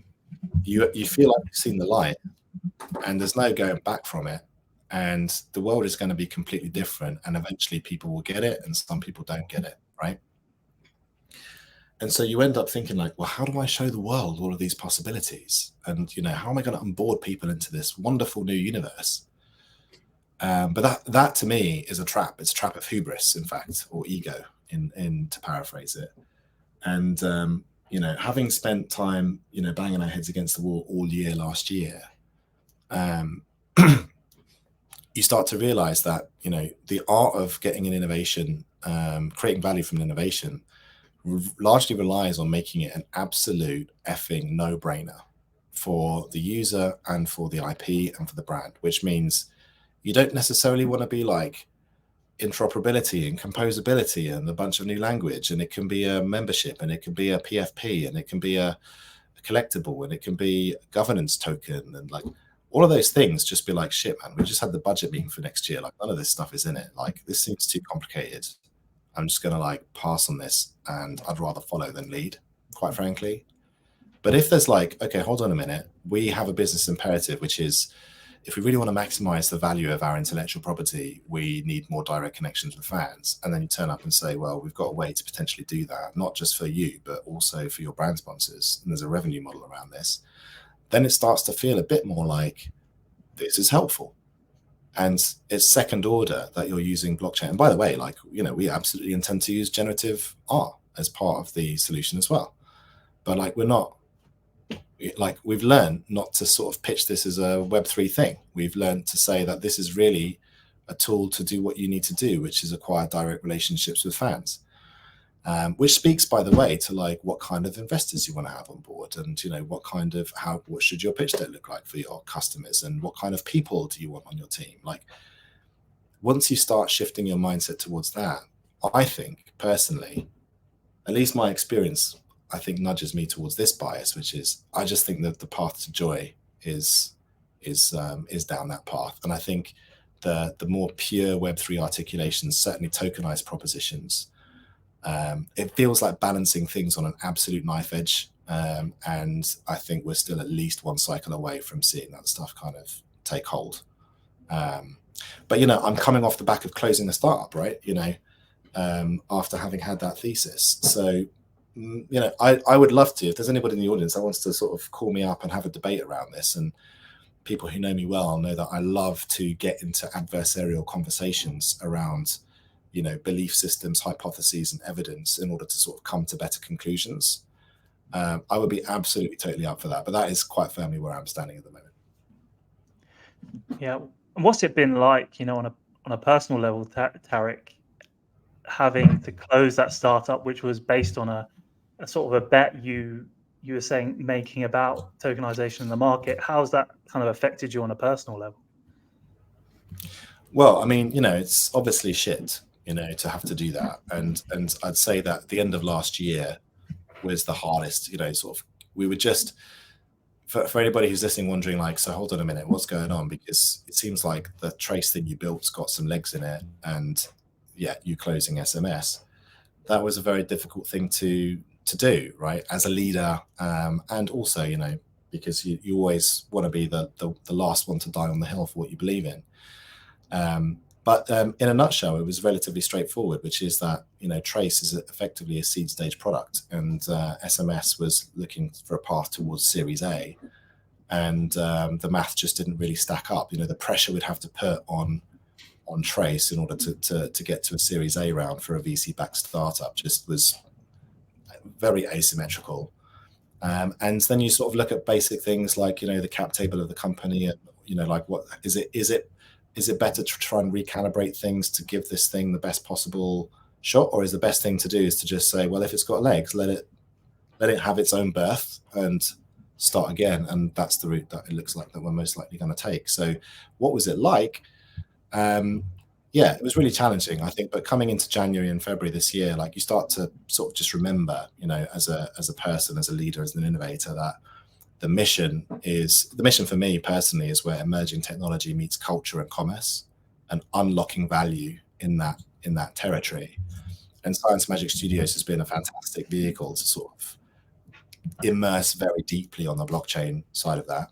[SPEAKER 3] you feel like you've seen the light and there's no going back from it, and the world is going to be completely different, and eventually people will get it and some people don't get it, right? And so you end up thinking like, well, how do I show the world all of these possibilities? And, you know, how am I going to onboard people into this wonderful new universe? But that to me is a trap. It's a trap of hubris, in fact, or ego, to paraphrase it. And you know, having spent time, you know, banging our heads against the wall all year last year, you start to realize that, you know, the art of getting an innovation, creating value from an innovation, largely relies on making it an absolute effing no-brainer for the user and for the IP and for the brand, which means you don't necessarily want to be like interoperability and composability and a bunch of new language, and it can be a membership, and it can be a PFP, and it can be a collectible, and it can be a governance token, and like all of those things. Just be like, shit, man, we just had the budget meeting for next year, like none of this stuff is in it, like this seems too complicated, I'm just gonna like pass on this, and I'd rather follow than lead, quite frankly. But if there's like, okay, hold on a minute, we have a business imperative, which is, if we really want to maximize the value of our intellectual property, we need more direct connections with fans. And then you turn up and say, well, we've got a way to potentially do that, not just for you, but also for your brand sponsors. And there's a revenue model around this. Then it starts to feel a bit more like this is helpful. And it's second order that you're using blockchain. And by the way, like, you know, we absolutely intend to use generative art as part of the solution as well. But like, we're not, like, we've learned not to sort of pitch this as a Web3 thing. We've learned to say that this is really a tool to do what you need to do, which is acquire direct relationships with fans. Which speaks, by the way, to like what kind of investors you want to have on board, and, you know, what kind of, what should your pitch deck look like for your customers, and what kind of people do you want on your team? Like, once you start shifting your mindset towards that, I think personally, at least my experience, I think nudges me towards this bias, which is, I just think that the path to joy is down that path. And I think the more pure Web3 articulations, certainly tokenized propositions, it feels like balancing things on an absolute knife edge. And I think we're still at least one cycle away from seeing that stuff kind of take hold. But, you know, I'm coming off the back of closing the startup, right? You know, after having had that thesis. So, you know, I would love to, if there's anybody in the audience that wants to sort of call me up and have a debate around this, and people who know me well know that I love to get into adversarial conversations around, you know, belief systems, hypotheses, and evidence in order to sort of come to better conclusions. I would be absolutely totally up for that, but that is quite firmly where I'm standing at the moment.
[SPEAKER 1] Yeah, and what's it been like, you know, on a personal level, Tareq, having to close that startup, which was based on a sort of a bet you were saying making about tokenization in the market? How's that kind of affected you on a personal level?
[SPEAKER 3] Well, I mean, you know, it's obviously shit, you know, to have to do that. And I'd say that the end of last year was the hardest, you know, sort of, we were just, for anybody who's listening, wondering like, so hold on a minute, what's going on? Because it seems like the Trace thing you built's got some legs in it, and yeah, you closing SMS, that was a very difficult thing to do, right, as a leader, and also, you know, because you always want to be the last one to die on the hill for what you believe in. But in a nutshell, it was relatively straightforward, which is that, you know, Trace is effectively a seed stage product, and SMS was looking for a path towards Series A, and the math just didn't really stack up. You know, the pressure we'd have to put on Trace in order to get to a Series A round for a VC-backed startup just was very asymmetrical. And then you sort of look at basic things like, you know, the cap table of the company, and, you know, like, what is it better to try and recalibrate things to give this thing the best possible shot, or is the best thing to do is to just say, well, if it's got legs, let it have its own birth and start again? And that's the route that it looks like that we're most likely going to take. So what was it like? Yeah, it was really challenging, I think. But coming into January and February this year, like, you start to sort of just remember, you know, as a person, as a leader, as an innovator, that the mission for me personally is where emerging technology meets culture and commerce, and unlocking value in that territory. And Science Magic Studios has been a fantastic vehicle to sort of immerse very deeply on the blockchain side of that.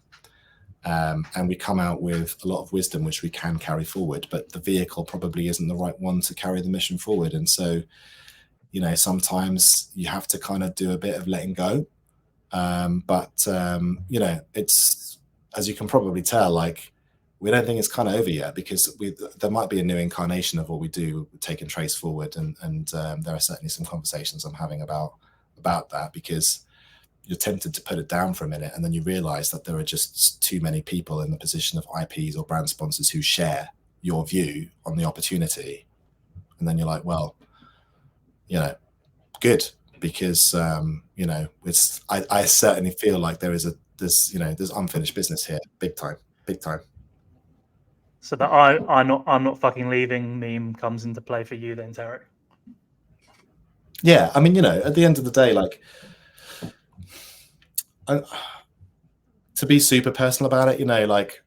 [SPEAKER 3] And we come out with a lot of wisdom which we can carry forward, but the vehicle probably isn't the right one to carry the mission forward. And so, you know, sometimes you have to kind of do a bit of letting go. But you know, it's, as you can probably tell, like, we don't think it's kind of over yet, because there might be a new incarnation of what we do, taking trace forward, and there are certainly some conversations I'm having about that, because you're tempted to put it down for a minute, and then you realize that there are just too many people in the position of IPs or brand sponsors who share your view on the opportunity, and then you're like, well, good, because I certainly feel like there's unfinished business here, big time.
[SPEAKER 1] So that I'm not fucking leaving meme comes into play for you then, Tareq.
[SPEAKER 3] Yeah, I mean, at the end of the day, like, to be super personal about it, like,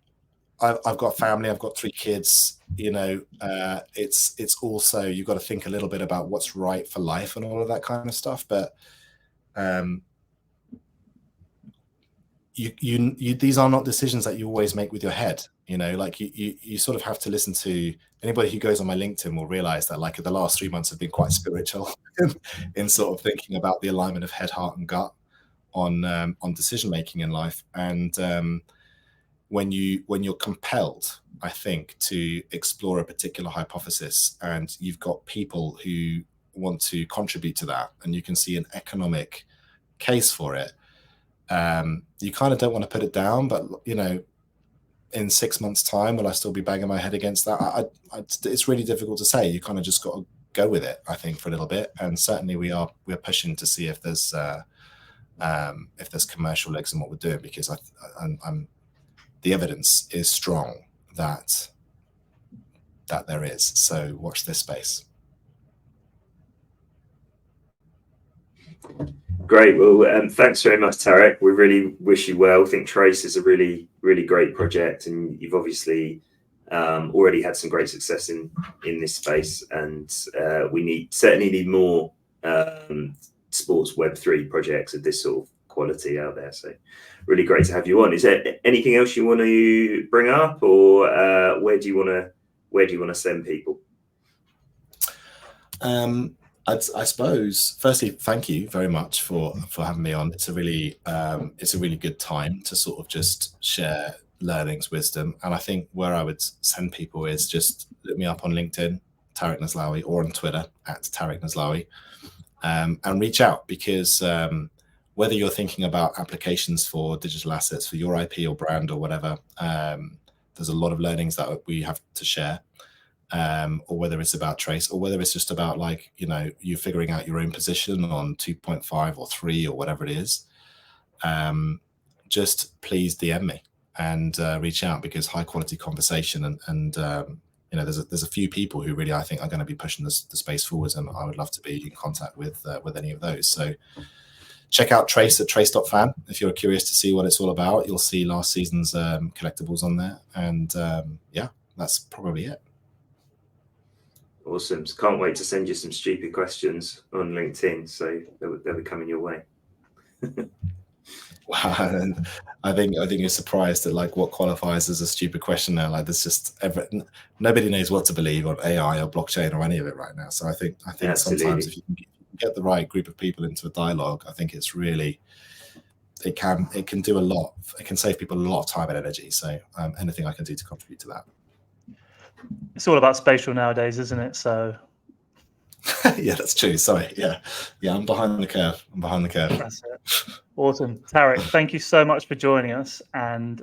[SPEAKER 3] I've got family, I've got 3 kids, it's also, you've got to think a little bit about what's right for life and all of that kind of stuff. But these are not decisions that you always make with your head. Like, you sort of have to listen to anybody who goes on my LinkedIn will realize that, like, the last 3 months have been quite spiritual in sort of thinking about the alignment of head, heart, and gut on decision making in life. And when you're compelled, I think, to explore a particular hypothesis, and you've got people who want to contribute to that, and you can see an economic case for it, you kind of don't want to put it down. But in 6 months' time, will I still be banging my head against that? It's really difficult to say. You kind of just got to go with it, I think, for a little bit. And certainly we're pushing to see if there's commercial legs in what we're doing, because the evidence is strong that there is. So watch this space.
[SPEAKER 2] Great. Well, thanks very much, Tareq. We really wish you well. I think Trace is a really, really great project, and you've obviously already had some great success in this space. And we certainly need more sports Web3 projects of this sort of quality out there. So really great to have you on. Is there anything else you want to bring up, or where do you want to send people?
[SPEAKER 3] I suppose, firstly, thank you very much for having me on. It's a really good time to sort of just share learnings, wisdom. And I think where I would send people is just look me up on LinkedIn, Tareq Nazlawy, or on Twitter @Tareq Nazlawy, and reach out, because whether you're thinking about applications for digital assets for your IP or brand or whatever, there's a lot of learnings that we have to share. Or whether it's about Trace, or whether it's just about, like, you figuring out your own position on 2.5 or 3 or whatever it is, just please DM me and reach out, because high quality conversation and there's a few people who really, I think, are going to be pushing the space forwards, and I would love to be in contact with any of those. So check out Trace at trace.fan if you're curious to see what it's all about. You'll see last season's collectibles on there, and yeah, that's probably it.
[SPEAKER 2] Awesome. Can't wait to send you some stupid questions on LinkedIn, so they'll be coming your way.
[SPEAKER 3] Wow, I think you're surprised at, like, what qualifies as a stupid question now. Like, there's just nobody knows what to believe on AI or blockchain or any of it right now. So I think sometimes if you can get the right group of people into a dialogue, I think it's really, it can do a lot. It can save people a lot of time and energy. So anything I can do to contribute to that.
[SPEAKER 1] It's all about spatial nowadays, isn't it? So
[SPEAKER 3] yeah, that's true. Sorry. Yeah, I'm behind the curve.
[SPEAKER 1] That's it. Awesome. Tareq, thank you so much for joining us, and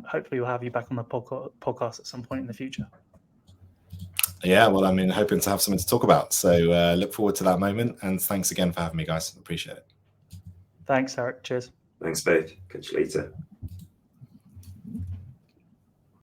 [SPEAKER 1] hopefully we'll have you back on the podcast at some point in the future.
[SPEAKER 3] Yeah, well, I mean, hoping to have something to talk about. So look forward to that moment, and thanks again for having me, guys. Appreciate it.
[SPEAKER 1] Thanks, Tareq. Cheers.
[SPEAKER 2] Thanks, Dave. Catch you later.